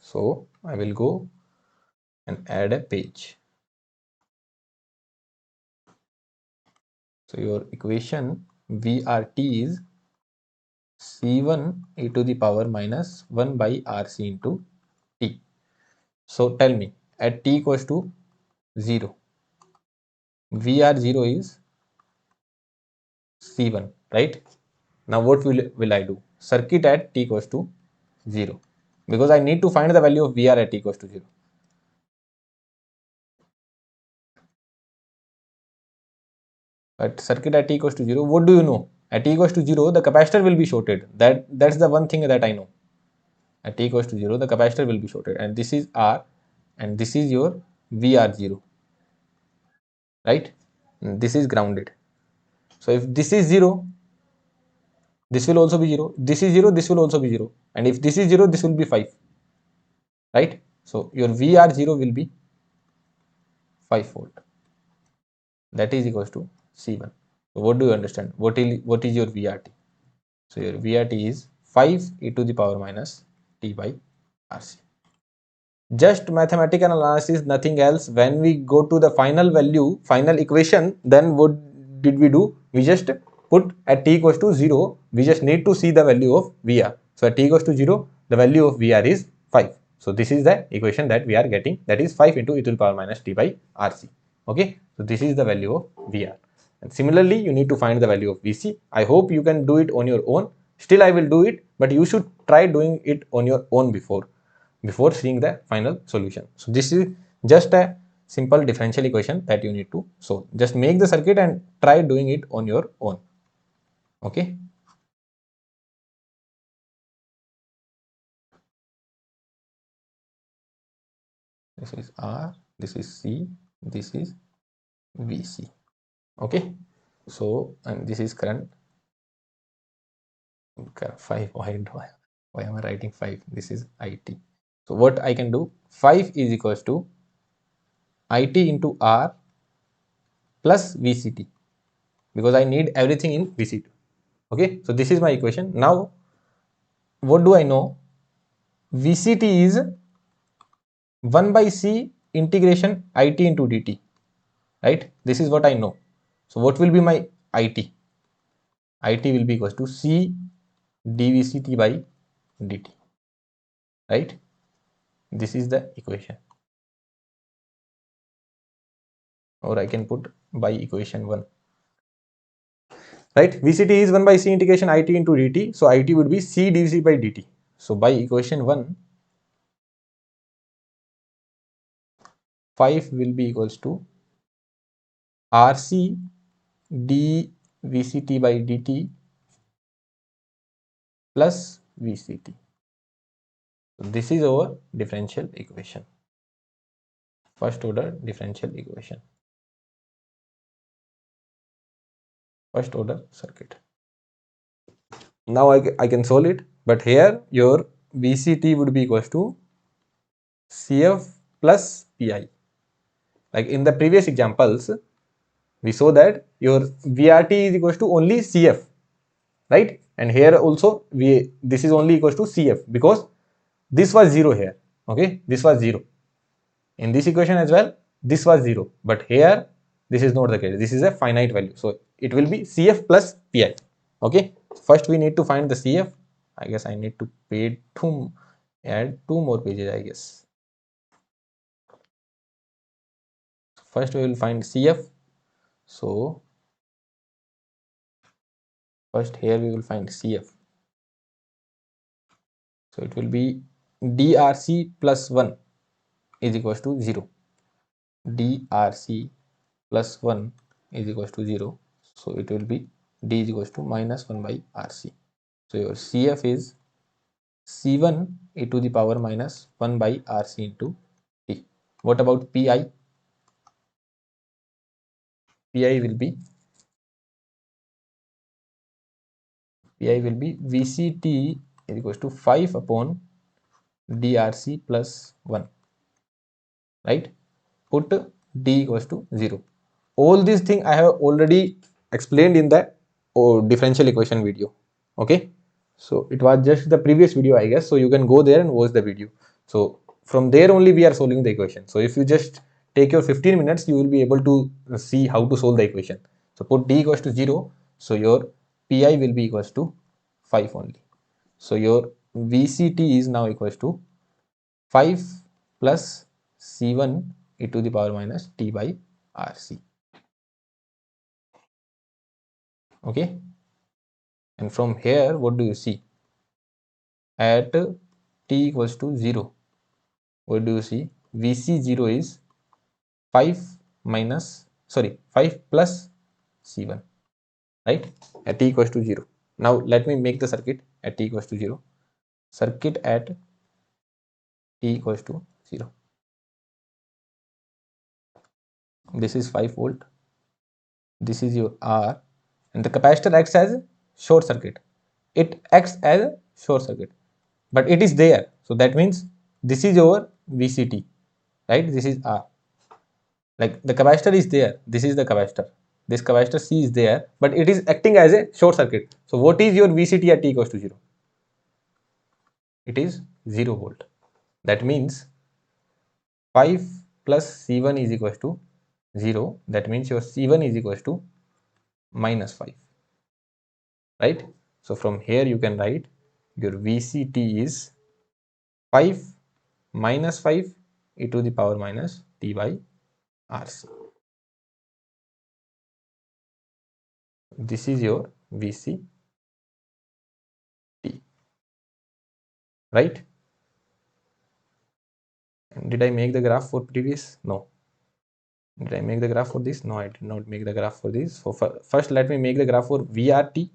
So I will go and add a page. So your equation VRT is C1 e to the power minus 1 by RC into T. So tell me, at T equals to 0, VR0 is C1, right? Now what will I do? Circuit at T equals to 0, because I need to find the value of VR at T equals to 0. At circuit at T equals to 0, what do you know? At T equals to 0, the capacitor will be shorted. That's the one thing that I know. At T equals to 0, the capacitor will be shorted, and this is R, and this is your VR0, right? And this is grounded. So if this is 0, this will also be 0. This is 0, this will also be 0. And if this is 0, this will be 5, right? So your VR0 will be 5 volt. That is equals to C1. So what do you understand? What is your VRT? So your VRT is 5 e to the power minus T by RC. Just mathematical analysis, nothing else. When we go to the final value, final equation, then what did we do? We just put at T equals to 0, we just need to see the value of VR. So at T equals to 0, the value of VR is 5. So this is the equation that we are getting, that is 5 into e to the power minus T by RC. Okay, so this is the value of VR. And similarly, you need to find the value of VC. I hope you can do it on your own. Still, I will do it, but you should try doing it on your own before seeing the final solution. So this is just a simple differential equation that you need to solve. Just make the circuit and try doing it on your own. Okay. This is R, this is C, this is VC. Okay. So, and this is current 5. Why am I writing 5? This is IT. So what I can do, 5 is equals to IT into R plus VCT, because I need everything in VCT. Okay, so this is my equation. Now what do I know? VCT is 1 by C integration IT into DT, right? This is what I know. So what will be my IT? IT will be equals to C dVCT by dt, right? This is the equation, or I can put by equation 1, right? VCT is 1 by C integration IT into dt, so IT would be C dVC by dt. So by equation 1, 5 will be equals to RC dVCT by dt plus VCT. So this is our differential equation, first order differential equation, first order circuit. Now I can solve it, but here your VCT would be equals to CF plus PI. Like in the previous examples, we saw that your VRT is equals to only CF, right? And here also this is only equals to CF because this was 0 here, okay? This was 0. In this equation as well, this was 0, but here this is not the case. This is a finite value, so it will be CF plus PI, okay? First we need to find the CF. I guess I need to add 2 more pages, I guess. First we will find CF. So first here we will find CF. So it will be DRC plus 1 is equals to 0. DRC plus 1 is equals to 0. So it will be D is equals to minus 1 by RC. So your CF is C1 e to the power minus 1 by RC into T. What about PI? PI will be VCT is equals to 5 upon DRC plus 1, right? Put D equals to 0. All these things I have already explained in the differential equation video, okay? So it was just the previous video, I guess, so you can go there and watch the video. So from there only we are solving the equation. So if you just take your 15 minutes, you will be able to see how to solve the equation. So put D equals to 0, so your PI will be equals to 5 only. So your VCT is now equals to 5 plus C1 e to the power minus T by RC, okay? And from here, what do you see? At T equals to 0, what do you see? VC0 is 5 plus C1, right? At T equals to 0. Now let me make the circuit at T equals to 0. Circuit at T equals to 0. This is 5 volt. This is your R, and the capacitor acts as short circuit. It acts as a short circuit, but it is there. So that means this is your VCT, right? This is R. Like the capacitor is there. This is the capacitor. This capacitor C is there, but it is acting as a short circuit. So what is your VCT at T equals to 0? It is 0 volt. That means 5 plus C1 is equals to 0. That means your C1 is equals to minus 5, right? So from here you can write your VCT is 5 minus 5 e to the power minus T by RC. This is your VCT, right? And did I make the graph for previous? No. Did I make the graph for this? No, I did not make the graph for this. So first let me make the graph for VRT.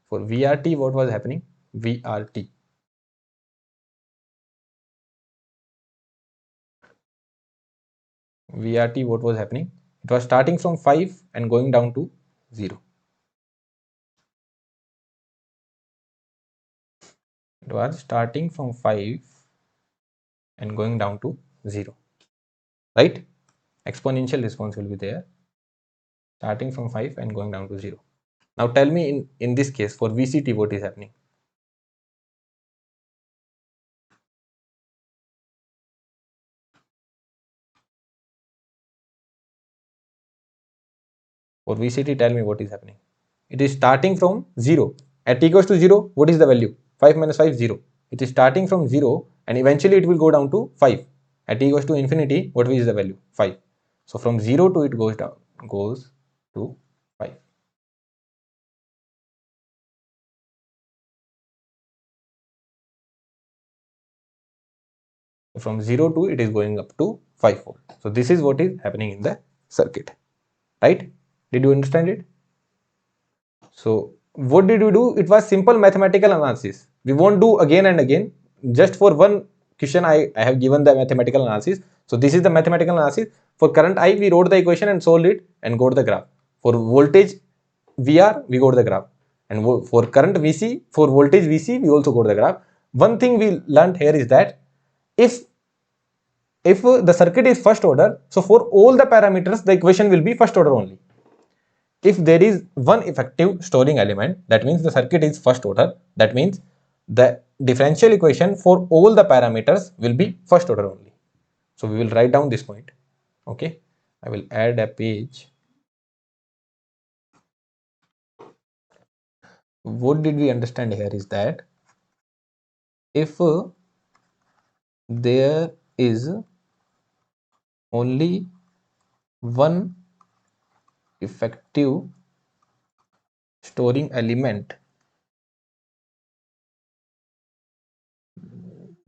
For VRT, what was happening? VRT. VRT, what was happening? It was starting from 5 and going down to 0. It was starting from 5 and going down to 0, right? Exponential response will be there, starting from 5 and going down to 0. Now tell me in this case for VCT what is happening? For VCT, tell me what is happening. It is starting from 0. At t equals to 0, what is the value? 5 minus 5, 0. It is starting from 0 and eventually it will go down to 5. At t equals to infinity, what is the value? 5. So from 0 to it goes down, goes to 5. From 0 to it is going up to 5 volt. So this is what is happening in the circuit, right? Did you understand it? So what did we do? It was simple mathematical analysis. We won't do again and again. Just for one question, I have given the mathematical analysis. So this is the mathematical analysis. For current I, we wrote the equation and solved it and got the graph. For voltage VR, we got the graph. And for current VC, for voltage VC, we also got the graph. One thing we learned here is that if the circuit is first order, so for all the parameters, the equation will be first order only. If there is one effective storing element, that means the circuit is first order. That means the differential equation for all the parameters will be first order only. So we will write down this point. Okay, I will add a page. What did we understand here is that if there is only one effective storing element,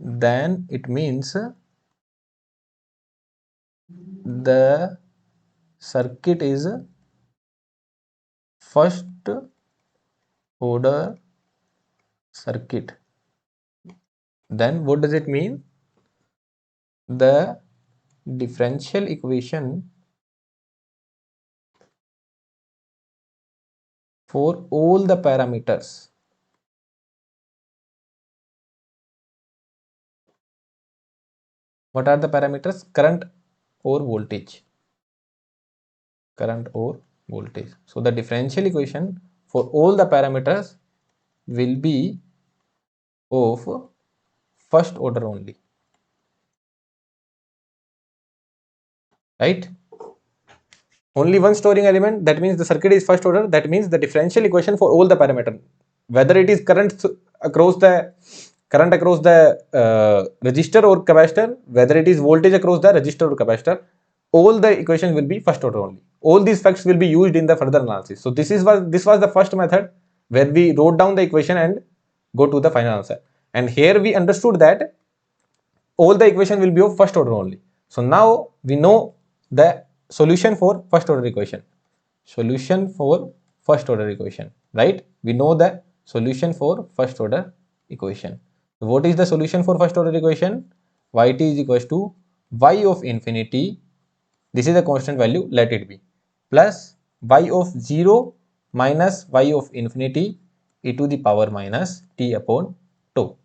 then it means the circuit is first order circuit. Then what does it mean? The differential equation for all the parameters what are the parameters? Current or voltage. Current or voltage. So the differential equation for all the parameters will be of first order only, right? Only one storing element, that means the circuit is first order. That means the differential equation for all the parameter, whether it is current across the resistor or capacitor, whether it is voltage across the resistor or capacitor, all the equations will be first order only. All these facts will be used in the further analysis. So this was the first method where we wrote down the equation and go to the final answer. And here we understood that all the equation will be of first order only. So now we know the solution for first order equation. Solution for first order equation, right? We know the solution for first order equation. So what is the solution for first order equation? Yt is equals to y of infinity, this is a constant value, let it be, plus y of 0 minus y of infinity e to the power minus t upon tau,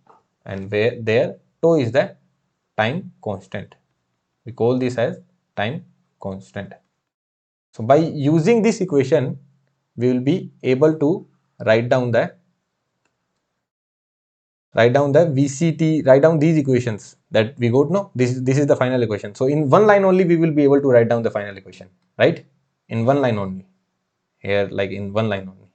and where there tau is the time constant. We call this as time constant. So by using this equation, we will be able to write down VCT, write down these equations that we got. No, this is the final equation. So in one line only we will be able to write down the final equation, right? In one line only. Here, like in one line only.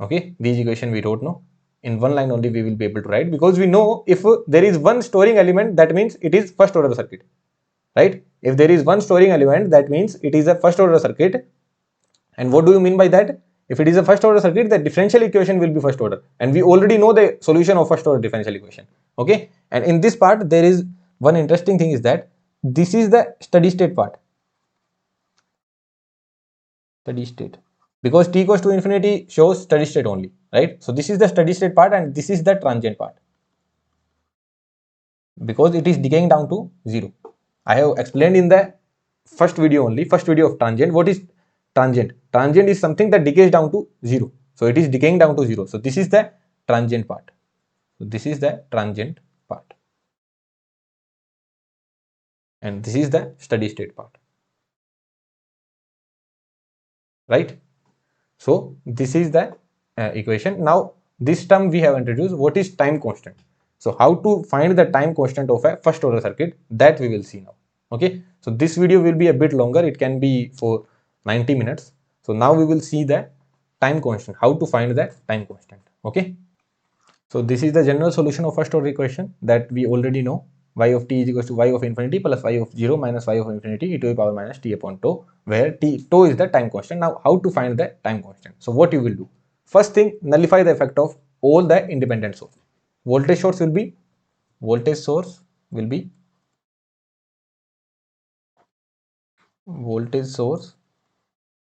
Okay, these equation we wrote, no? In one line only we will be able to write, because we know if there is one storing element, that means it is first order circuit, right? If there is one storing element, that means it is a first order circuit. And what do you mean by that? If it is a first order circuit, the differential equation will be first order, and we already know the solution of first order differential equation. Okay, and in this part there is one interesting thing, is that this is the steady state part. Steady state, because t equals to infinity shows steady state only, right? So this is the steady state part and this is the transient part, because it is decaying down to 0. I have explained in the first video only, first video of transient. What is transient? Transient is something that decays down to 0. So it is decaying down to 0. So this is the transient part. So this is the transient part. And this is the steady state part. Right? So this is the equation. Now this term we have introduced. What is time constant? So how to find the time constant of a first order circuit, that we will see now. Okay, so this video will be a bit longer. It can be for 90 minutes. So now we will see the time constant, how to find the time constant. Okay. So this is the general solution of first order equation that we already know. Y of t is equals to y of infinity plus y of 0 minus y of infinity e to the power minus t upon tau, where tau is the time constant. Now how to find the time constant? So what you will do? First thing, nullify the effect of all the independent source. Voltage source will be voltage source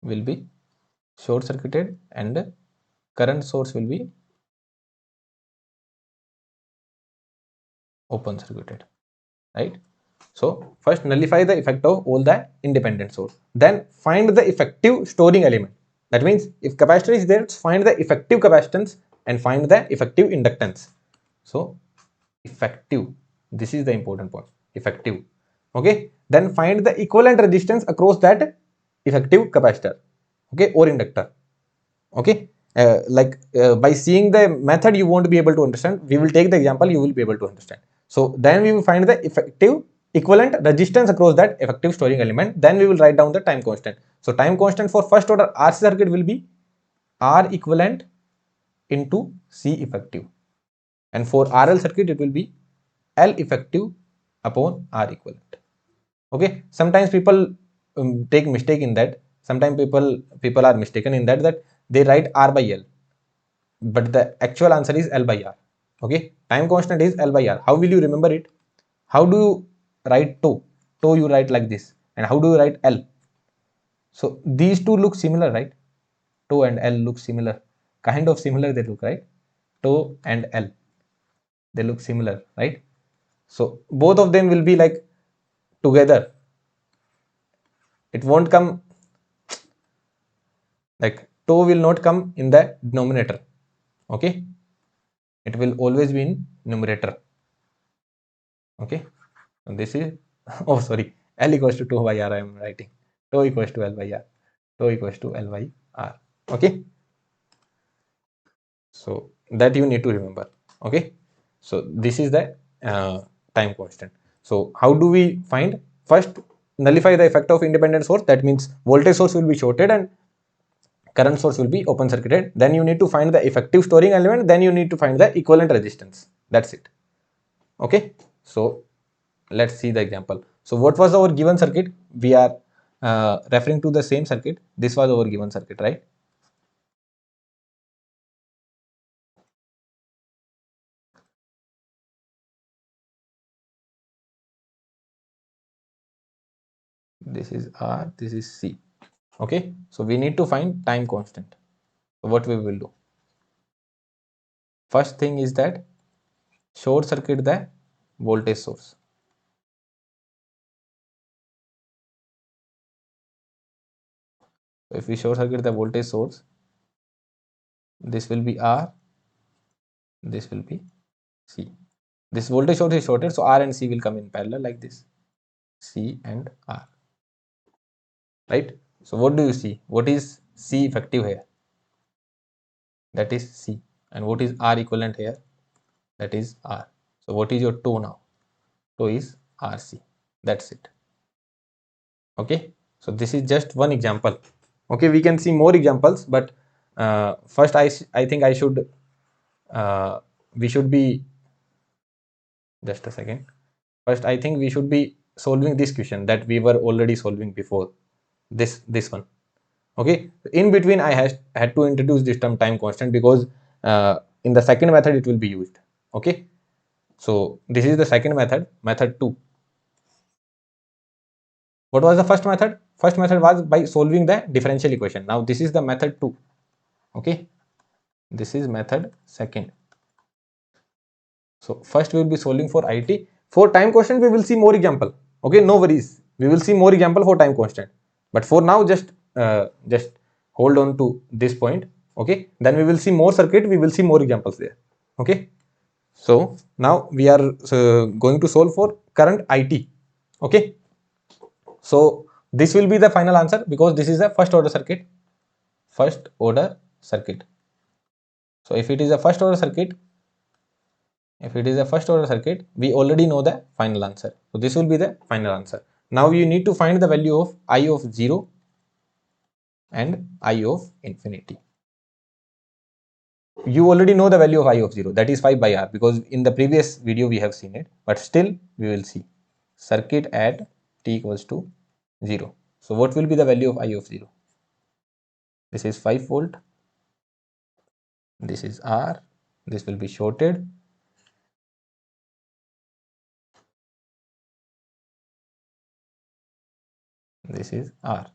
will be short circuited and current source will be open circuited, right? So first nullify the effect of all the independent source. Then find the effective storing element. That means if capacitor is there, find the effective capacitance and find the effective inductance. So effective, this is the important point, effective. Okay. Then find the equivalent resistance across that effective capacitor, okay, or inductor. Okay. By seeing the method you won't be able to understand. We will take the example, you will be able to understand. So then we will find the effective equivalent resistance across that effective storing element. Then we will write down the time constant. So time constant for first order RC circuit will be R equivalent into C effective, and for RL circuit it will be L effective upon R equivalent. Okay. Sometimes people take mistake in that. Sometimes people are mistaken in that they write R by L, but the actual answer is L by R. Okay. Time constant is L by R. How will you remember it? How do you write tau? Tau you write like this. And how do you write L? So these two look similar, right? Tau and L look similar. Kind of similar they look, right? Tau and L, they look similar, right? So both of them will be like together. It won't come, like tau will not come in the denominator. Okay. It will always be in numerator. Okay. So this is, oh sorry, L equals to 2 by R I am writing. Tau equals to L by R. Tau equals to L by R. Okay. So that you need to remember. Okay. So this is the time constant. So how do we find? First, nullify the effect of independent source. That means voltage source will be shorted and current source will be open circuited. Then you need to find the effective storing element. Then you need to find the equivalent resistance. That's it. Okay. So let's see the example. So what was our given circuit? We are referring to the same circuit. This was our given circuit, right? This is R, this is C. Okay. So we need to find time constant. So what we will do? First thing is that short circuit the voltage source. So if we short circuit the voltage source, this will be R, this will be C. This voltage source is shorted, so R and C will come in parallel like this. C and R. Right? So what do you see? What is C effective here? That is C. And what is R equivalent here? That is R. So what is your tau now? Tau is RC. That's it. Okay. So this is just one example. Okay, we can see more examples, but first I think I should we should be, just a second. First I think we should be solving this question that we were already solving before, this one. Okay, in between I had to introduce this term time constant because in the second method it will be used. Okay, so this is the second method, method 2. What was the first method? First method was by solving the differential equation. Now this is the method 2. Okay, this is method second. So first we will be solving for IT. For time constant we will see more example. Okay, no worries, we will see more example for time constant, but for now just hold on to this point. Okay, then we will see more circuit, we will see more examples there. Okay, so now we are going to solve for current IT. Okay, so this will be the final answer because this is a first order circuit. First order circuit. So if it is a first order circuit, we already know the final answer. So this will be the final answer. Now you need to find the value of I of 0 and I of infinity. You already know the value of I of 0, that is 5 by R, because in the previous video we have seen it, but still we will see. Circuit at t equals to 0. So what will be the value of I of 0? This is 5 volt. This is R. This will be shorted. This is R.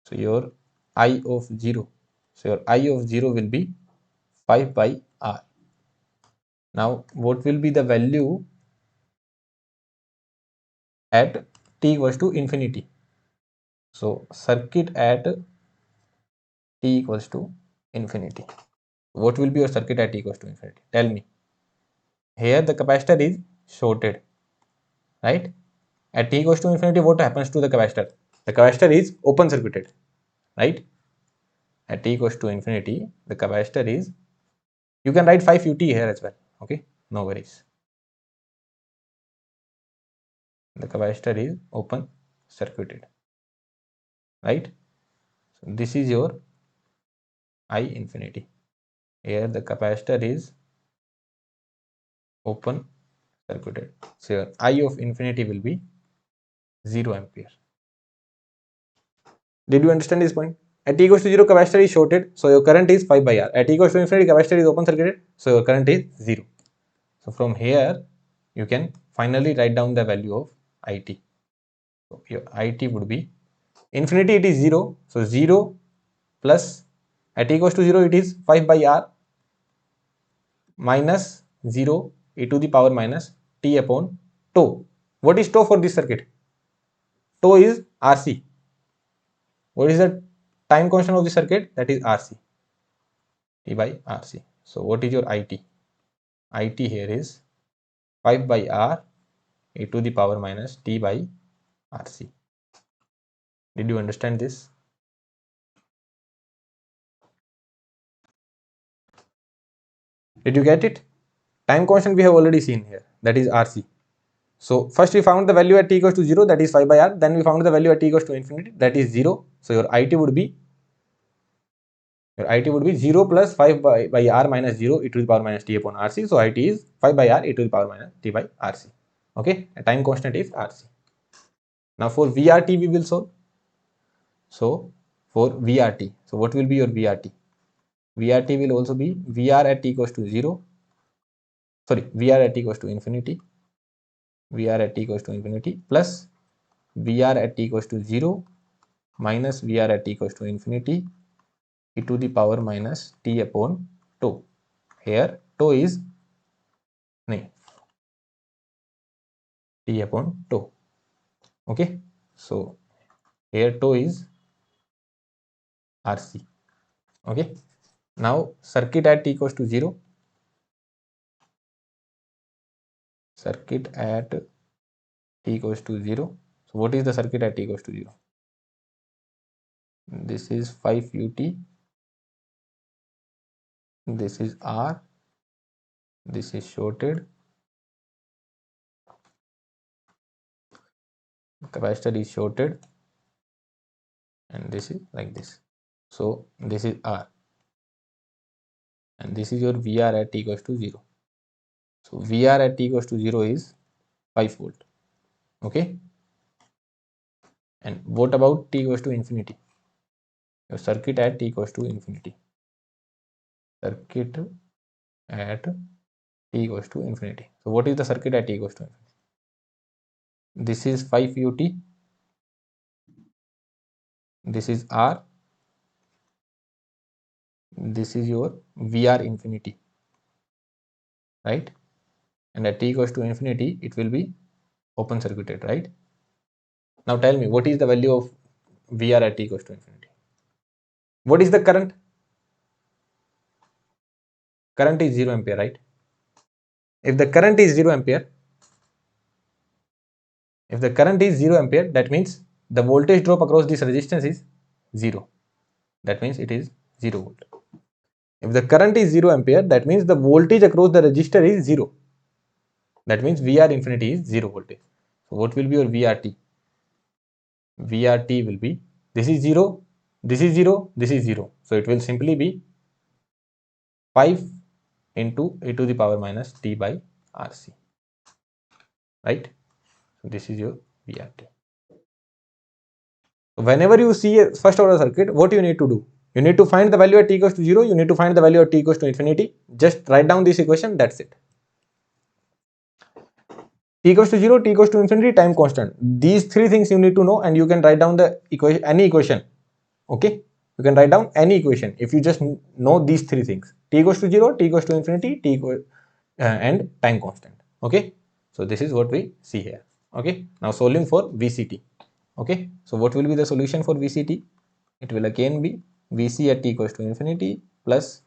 So your I of 0. So your I of 0 will be 5 by R. Now what will be the value at t equals to infinity? So circuit at t equals to infinity. What will be your circuit at t equals to infinity? Tell me. Here the capacitor is shorted, right? At t equals to infinity, what happens to the capacitor? The capacitor is open circuited, right? At t equals to infinity, the capacitor is, you can write 5 ut here as well, okay? No worries. The capacitor is open circuited, right? So this is your I infinity. Here the capacitor is open circuited. So your I of infinity will be 0 ampere. Did you understand this point? At t equals to 0, capacitor is shorted, so your current is 5 by R. At t equals to infinity, capacitor is open circuited, so your current is 0. So from here, you can finally write down the value of IT. So your IT would be, infinity it is 0, so 0 plus, at t equals to 0 it is 5 by R minus 0 e to the power minus t upon tau. What is tau for this circuit? Tau is RC. What is the time constant of the circuit? That is RC. T by RC. So what is your IT? IT here is 5 by R e to the power minus T by RC. Did you understand this? Did you get it? Time constant we have already seen here, that is RC. So first we found the value at t equals to 0, that is 5 by R. Then we found the value at t equals to infinity, that is 0. So your IT would be, 0 plus 5 by R minus 0 e to the power minus T upon RC. So IT is 5 by R e to the power minus T by RC. Okay, a time constant is RC. Now for VRT we will solve. So for VRT, so what will be your VRT? VRT will also be VR at t equals to 0. Sorry, VR at t equals to infinity. VR at t equals to infinity plus VR at t equals to 0 minus VR at t equals to infinity e to the power minus t upon tau. Here tau is t upon tau. Okay, so here tau is RC. Okay, now circuit at t equals to 0. Circuit at t equals to 0. So what is the circuit at t equals to 0? This is 5 ut. This is R. This is shorted. Capacitor is shorted. And this is like this. So this is R. And this is your VR at t equals to 0. So VR at t equals to 0 is 5 volt. Okay. And what about t equals to infinity? Your circuit at t equals to infinity. Circuit at t equals to infinity. So what is the circuit at t equals to infinity? This is 5 ut. This is R. This is your VR infinity, right? And at t equals to infinity, it will be open circuited, right? Now tell me, what is the value of VR at t equals to infinity? What is the current? Current is 0 ampere, right? If the current is 0 ampere, that means the voltage drop across this resistance is 0. That means it is 0 volt. If the current is 0 ampere, that means the voltage across the resistor is 0. That means VR infinity is 0 voltage. So what will be your VRT? VRT will be This is 0, this is 0, this is 0. So it will simply be 5 into e to the power minus t by RC, right? So this is your VRT. Whenever you see a first order circuit, what you need to do? You need to find the value at t equals to 0, you need to find the value at t equals to infinity. Just write down this equation, that's it. T equals to 0, t equals to infinity, time constant. These three things you need to know, and you can write down the equation, any equation. Okay, you can write down any equation if you just know these three things: t equals to 0, t equals to infinity, and time constant. Okay, so this is what we see here. Okay, now solving for VCT. Okay, so what will be the solution for VCT? It will again be VC at t equals to infinity plus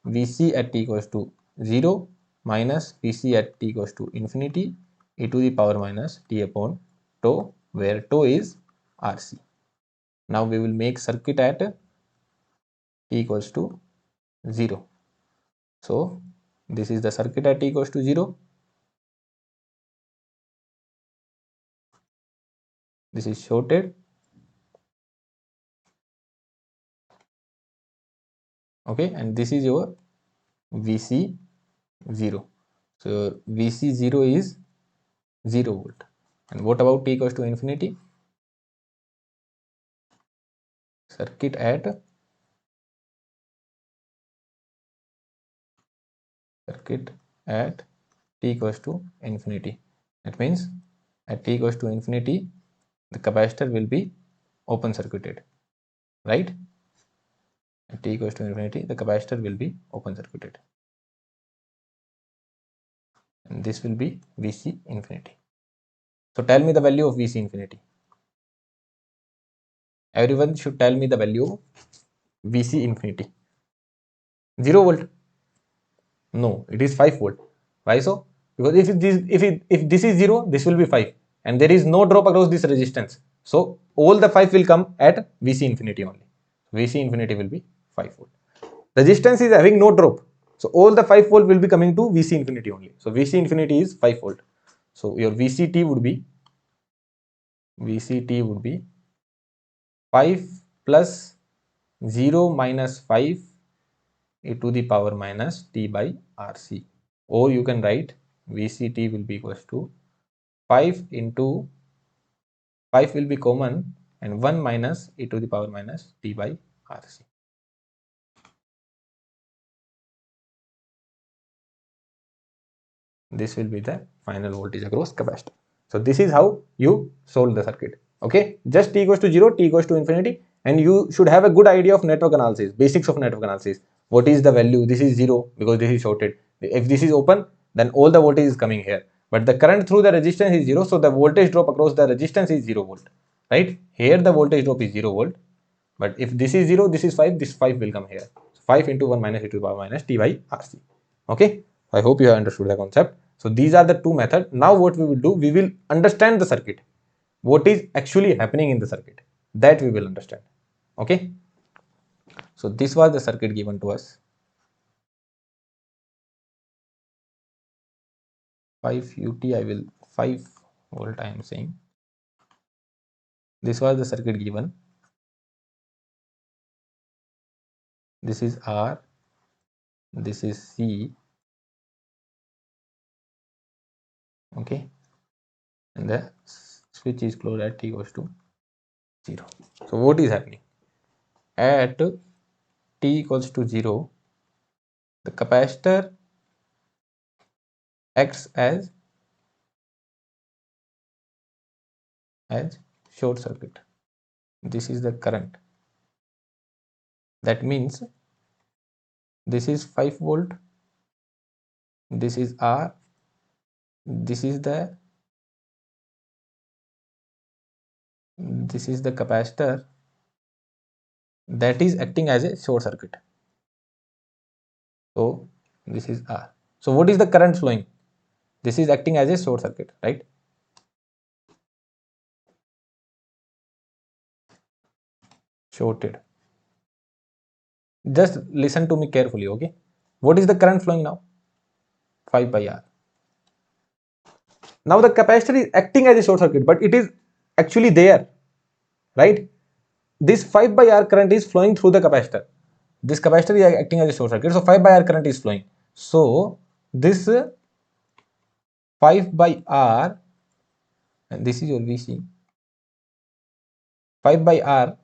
VC at t equals to 0 minus VC at t equals to infinity e to the power minus t upon tau, where tau is RC. Now we will make circuit at t equals to 0. So this is the circuit at t equals to 0. This is shorted. Okay, and this is your VC 0. So VC 0 is 0 volt. And what about t equals to infinity? Circuit at t equals to infinity. That means at t equals to infinity, the capacitor will be open circuited, right? At t equals to infinity, the capacitor will be open circuited. And this will be VC infinity. So tell me the value of VC infinity. Everyone should tell me the value of VC infinity. 0 volt. No, it is 5 volt. Why so? Because if this is 0, this will be 5, and there is no drop across this resistance. So all the 5 will come at VC infinity only. VC infinity will be 5 volt. Resistance is having no drop. So all the 5 volt will be coming to VC infinity only. So VC infinity is 5 volt. So your VCT would be 5 plus 0 minus 5 e to the power minus t by RC. Or you can write VCT will be equals to 5 into 5 will be common, and 1 minus e to the power minus t by RC. This will be the final voltage across capacitor. So this is how you solve the circuit. Okay, just t equals to 0, t equals to infinity, and you should have a good idea of network analysis, basics of network analysis. What is the value? This is 0 because this is shorted. If this is open, then all the voltage is coming here. But the current through the resistance is 0, so the voltage drop across the resistance is 0 volt. Right? Here the voltage drop is 0 volt. But if this is 0, this is 5, this 5 will come here. So 5 into 1 minus e to the power minus t by RC. Okay, I hope you have understood the concept. So these are the two methods. Now what we will do, we will understand the circuit. What is actually happening in the circuit, that we will understand. Okay, so this was the circuit given to us. 5 ut, I will 5 volt I am saying. This was the circuit given. This is R, this is C. Okay, and the switch is closed at t equals to 0. So what is happening? At t equals to 0, the capacitor acts as short circuit. This is the current. That means this is 5 volt, this is R, this is the capacitor that is acting as a short circuit. So this is R. So what is the current flowing? This is acting as a short circuit, right? Shorted. Just listen to me carefully, okay? What is the current flowing now? 5 by R. Now the capacitor is acting as a short circuit, but it is actually there, right? this 5 by R current is flowing through the capacitor. This capacitor is acting as a short circuit, so 5 by R current is flowing. So this 5 by R, and this is your VC, 5 by R,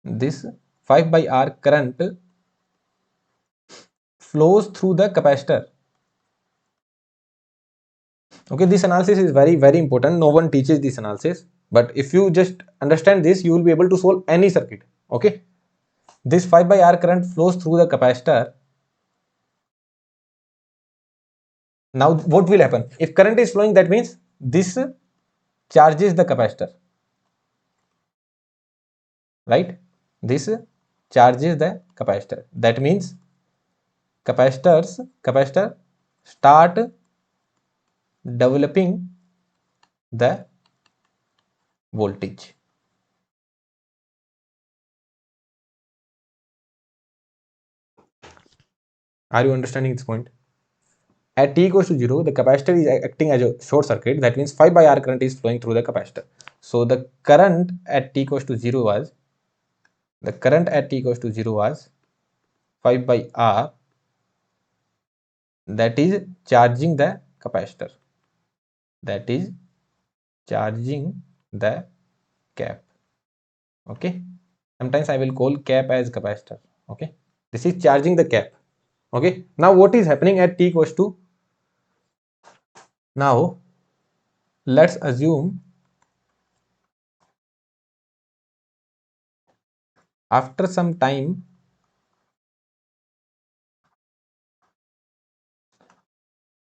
this 5 by R current flows through the capacitor. Okay, this analysis is very important. No one teaches this analysis, but if you just understand this, you will be able to solve any circuit. Okay, this 5 by R current flows through the capacitor. Now what will happen? If current is flowing, that means this charges the capacitor, right? This charges the capacitor. That means capacitor start developing the voltage. Are you understanding this point? At t equals to 0, the capacitor is acting as a short circuit. That means 5 by R current is flowing through the capacitor. So the current at t equals to 0 was, 5 by R, that is charging the capacitor. That is charging the cap. Okay. Sometimes I will call cap as capacitor. Okay. This is charging the cap. Okay. Now what is happening at t equals to, now let's assume after some time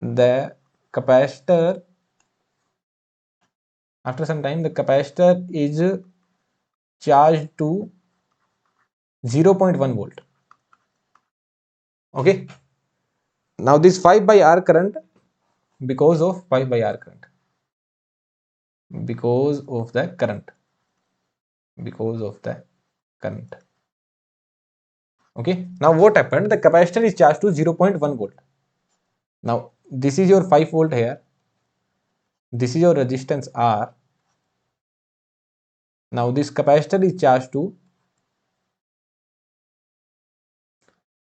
the capacitor, the capacitor is charged to 0.1 volt. Okay. Now this 5 by R current, because of 5 by R current, because of the current. Okay. Now what happened? The capacitor is charged to 0.1 volt. Now this is your 5 volt here. This is your resistance R. Now this capacitor is charged to,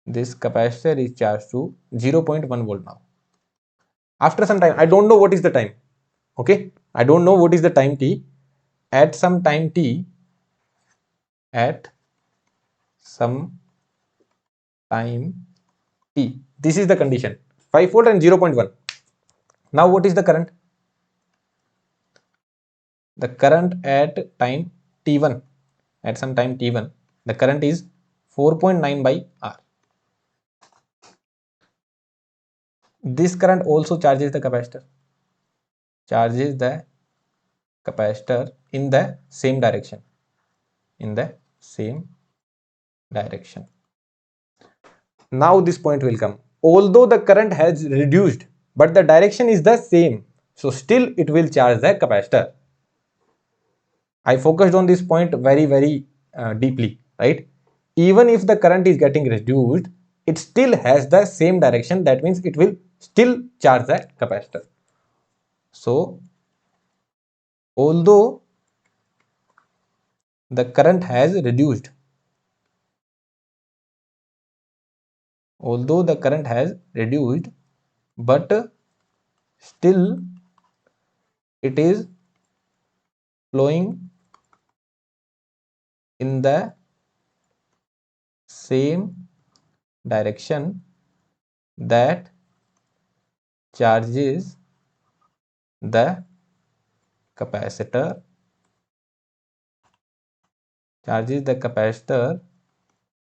0.1 volt now. After some time, I don't know what is the time. Okay. I don't know what is the time t. At some time t, this is the condition, 5 volt and 0.1. Now what is the current? The current at time t1, at some time t1, the current is 4.9 by R. This current also charges the capacitor, in the same direction, Now this point will come. Although the current has reduced, but the direction is the same, so still it will charge the capacitor. I focused on this point very deeply, right? Even if the current is getting reduced, it still has the same direction. That means it will still charge the capacitor. So although the current has reduced, but still it is flowing in the same direction that charges the capacitor,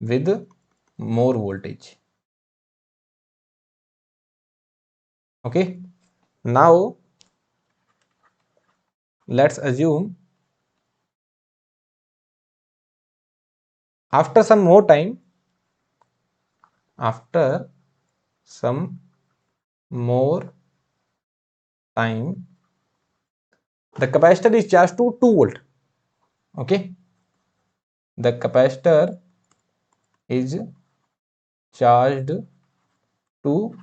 with more voltage. Okay. Now let's assume after some more time, the capacitor is charged to 2 volt. Okay. The capacitor is charged to 2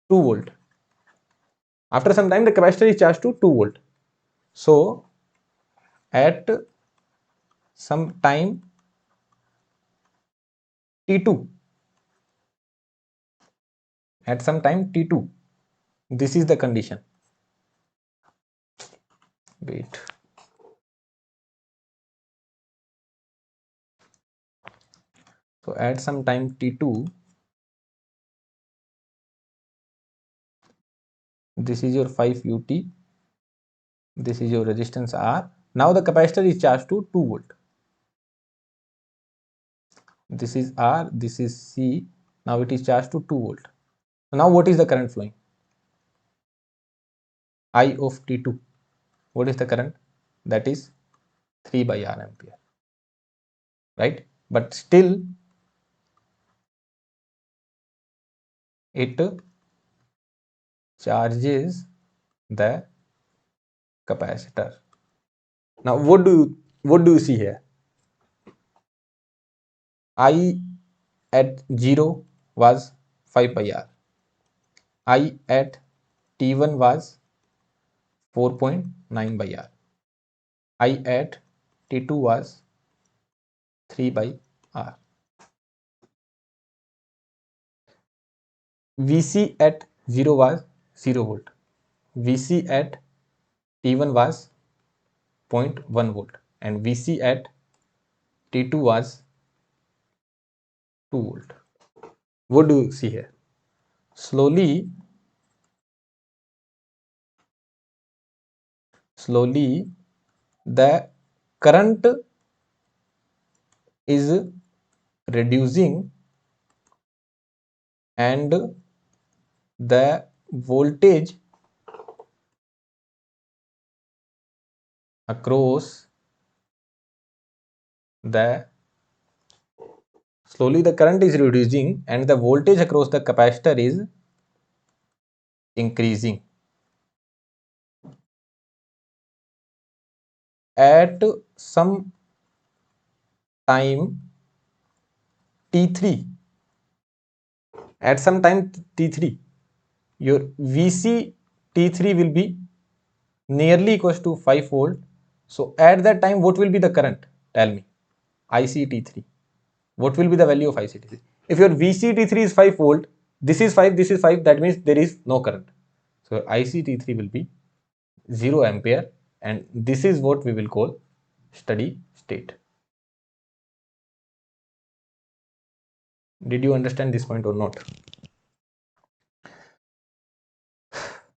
volt. After some time, the capacitor is charged to 2 volt. So at some time t2, at some time t2. This is the condition. Wait. So at some time t2, this is your 5 ut, this is your resistance R. Now the capacitor is charged to 2 volt. This is R, this is C. Now it is charged to 2 volt. So now what is the current flowing? I of T2. What is the current? That is 3 by R ampere. Right? But still it charges the capacitor. Now what do you see here? I at 0 was 5 pi R. I at T1 was 4.9 by R. I at T2 was 3 by R. VC at 0 was 0 volt. VC at T1 was 0.1 volt and VC at T2 was 2 volt. What do you see here? Slowly the current is reducing and the voltage across the current is reducing and the voltage across the capacitor is increasing. At some time t3, at some time t3, your VC t3 will be nearly equals to 5 volt. So at that time, what will be the current? Tell me. ICT3. What will be the value of ICT3? If your VCT3 is 5 volt, this is 5, this is 5, that means there is no current. So ICT3 will be 0 ampere and this is what we will call steady state. Did you understand this point or not?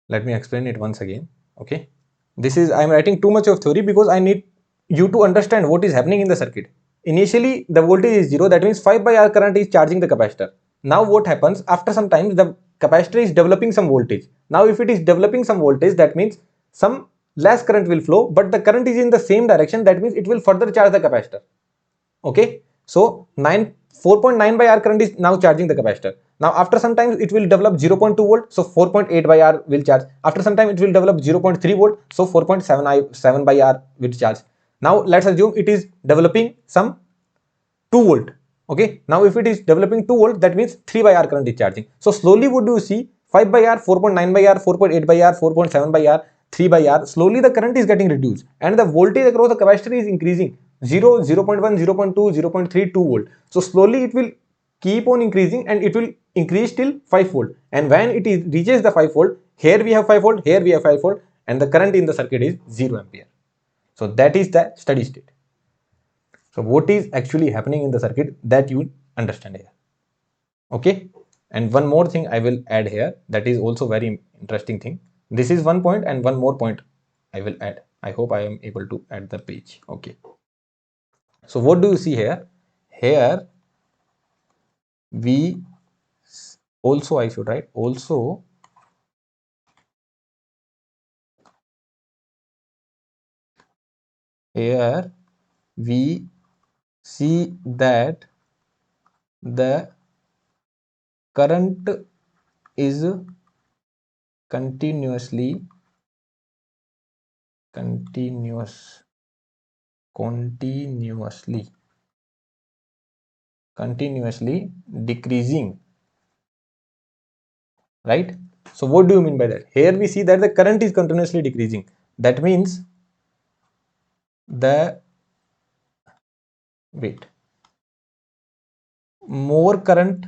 Let me explain it once again. Okay. This is, I am writing too much of theory because I need you to understand what is happening in the circuit. Initially, the voltage is 0. That means 5 by R current is charging the capacitor. Now what happens? After some time, the capacitor is developing some voltage. Now if it is developing some voltage, that means some less current will flow, but the current is in the same direction. That means it will further charge the capacitor. Okay. So 4.9 by R current is now charging the capacitor. Now after some time it will develop 0.2 volt, so 4.8 by R will charge. After some time it will develop 0.3 volt, so 4.7 by R will charge. Now let's assume it is developing some 2 volt. Okay, now if it is developing 2 volt, that means 3 by R current is charging. So slowly what do you see? 5 by R, 4.9 by R, 4.8 by R, 4.7 by R, 3 by R. Slowly the current is getting reduced and the voltage across the capacitor is increasing. 0, 0.1, 0.2, 0.3, 2 volt. So slowly it will keep on increasing and it will increase till 5 volt. And when it reaches the 5 volt, here we have 5 volt, here we have 5 volt, and the current in the circuit is 0 ampere. So that is the steady state. So what is actually happening in the circuit, that you understand here. Okay. And one more thing I will add here, that is also very interesting thing. This is one point and one more point I will add. I hope I am able to add the page. Okay. So what do you see here? Here we also, I should write also here we see that the current is continuously decreasing, right? So what do you mean by that? Here we see that the current is continuously decreasing. That means the wait, more current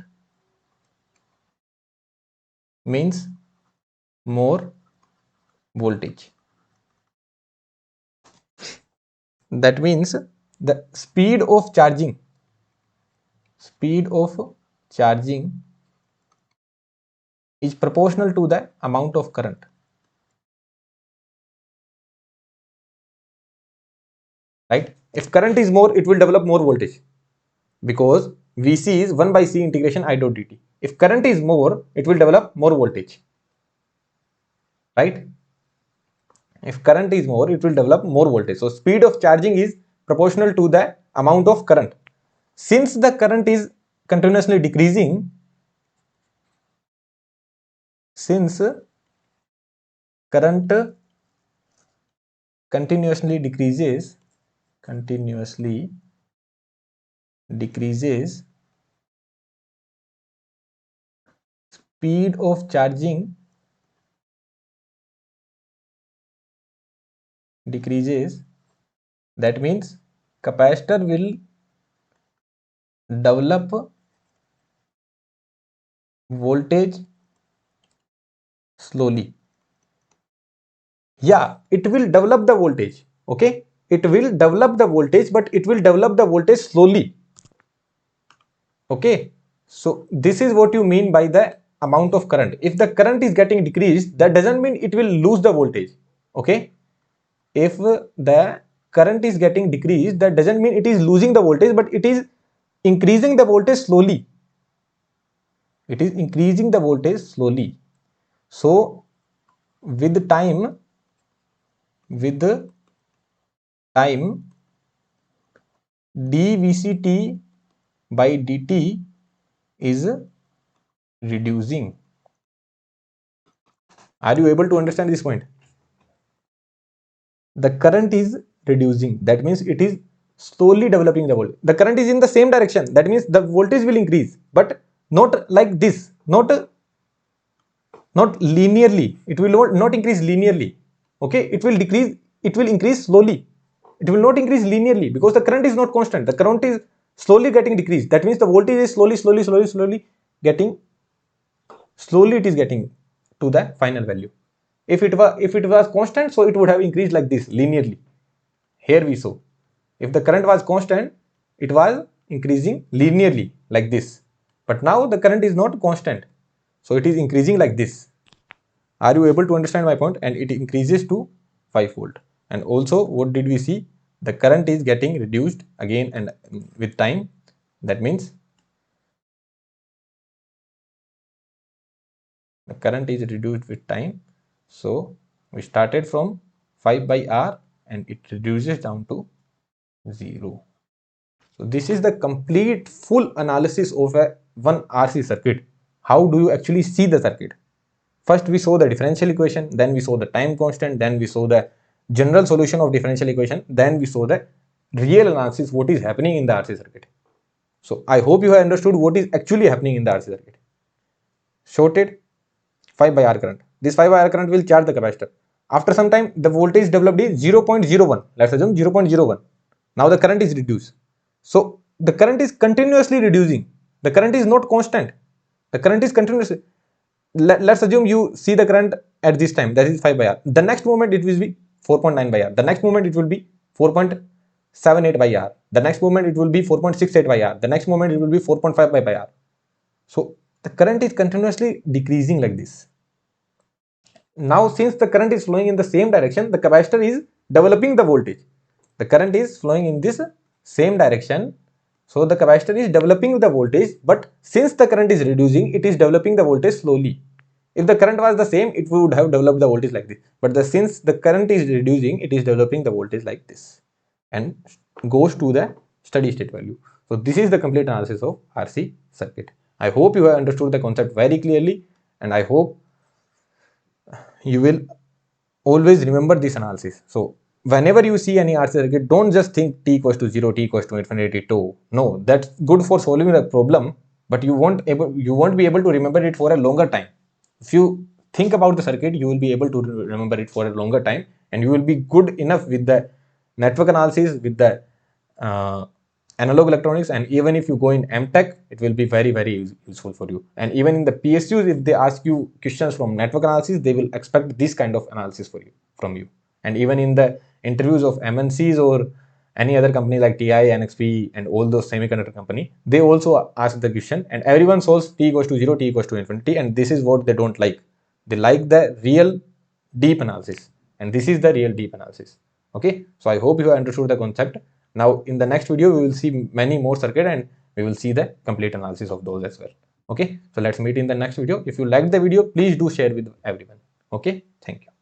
means more voltage. That means the speed of charging is proportional to the amount of current. Right? If current is more, it will develop more voltage, because Vc is 1 by C integration I dot dt. If current is more, it will develop more voltage. Right? If current is more, it will develop more voltage. So speed of charging is proportional to the amount of current. Since the current is continuously decreasing, since current continuously decreases, speed of charging decreases. That means capacitor will develop voltage slowly. Yeah, it will develop the voltage. Okay, it will develop the voltage, but it will develop the voltage slowly. Okay, so this is what you mean by the amount of current. If the current is getting decreased, that doesn't mean it will lose the voltage. Okay, if the current is getting decreased, that doesn't mean it is losing the voltage, but it is increasing the voltage slowly. It is increasing the voltage slowly. So with time dVct by dt is reducing. Are you able to understand this point? The current is reducing. That means it is slowly developing the voltage. The current is in the same direction. That means the voltage will increase, but not like this, not linearly. It will not increase linearly. Okay, it will decrease, it will increase slowly. It will not increase linearly because the current is not constant. The current is slowly getting decreased. That means the voltage is slowly getting, slowly it is getting to the final value. If it was constant, so it would have increased like this linearly. Here we saw, if the current was constant, it was increasing linearly like this. But now the current is not constant, so it is increasing like this. Are you able to understand my point? And it increases to 5 volt. And also, what did we see? The current is getting reduced again and with time. That means the current is reduced with time. So we started from 5 by R and it reduces down to 0. So this is the complete full analysis of a one RC circuit. How do you actually see the circuit? First we saw the differential equation, then we saw the time constant, then we saw the general solution of differential equation, then we saw the real analysis, what is happening in the RC circuit. So I hope you have understood what is actually happening in the RC circuit. Shorted 5 by R current. This 5 by R current will charge the capacitor. After some time, the voltage developed is 0.01. Let's assume 0.01. Now the current is reduced. So the current is continuously reducing. The current is not constant. The current is continuously. Let's assume you see the current at this time, that is 5 by R. The next moment it will be 4.9 by R. The next moment it will be 4.78 by R. The next moment it will be 4.68 by R. The next moment it will be 4.5 by R. So the current is continuously decreasing like this. Now since the current is flowing in the same direction, the capacitor is developing the voltage. The current is flowing in this same direction, so the capacitor is developing the voltage, but since the current is reducing, it is developing the voltage slowly. If the current was the same, it would have developed the voltage like this, but since the current is reducing, it is developing the voltage like this and goes to the steady state value. So this is the complete analysis of RC circuit. I hope you have understood the concept very clearly, and I hope you will always remember this analysis. So whenever you see any RC circuit, don't just think t equals to 0, t equals to infinity 2. No, that's good for solving the problem, but you won't be able to remember it for a longer time. If you think about the circuit, you will be able to remember it for a longer time, and you will be good enough with the network analysis with the analog electronics, and even if you go in MTech, it will be very, very useful for you. And even in the PSUs, if they ask you questions from network analysis, they will expect this kind of analysis from you. And even in the interviews of MNCs or any other company like TI, NXP, and all those semiconductor company, they also ask the question, and everyone solves T equals to 0, T equals to infinity, and this is what they don't like. They like the real deep analysis, and this is the real deep analysis. Okay, so I hope you have understood the concept. Now in the next video, we will see many more circuit, and we will see the complete analysis of those as well. Okay, so let's meet in the next video. If you like the video, please do share with everyone. Okay, thank you.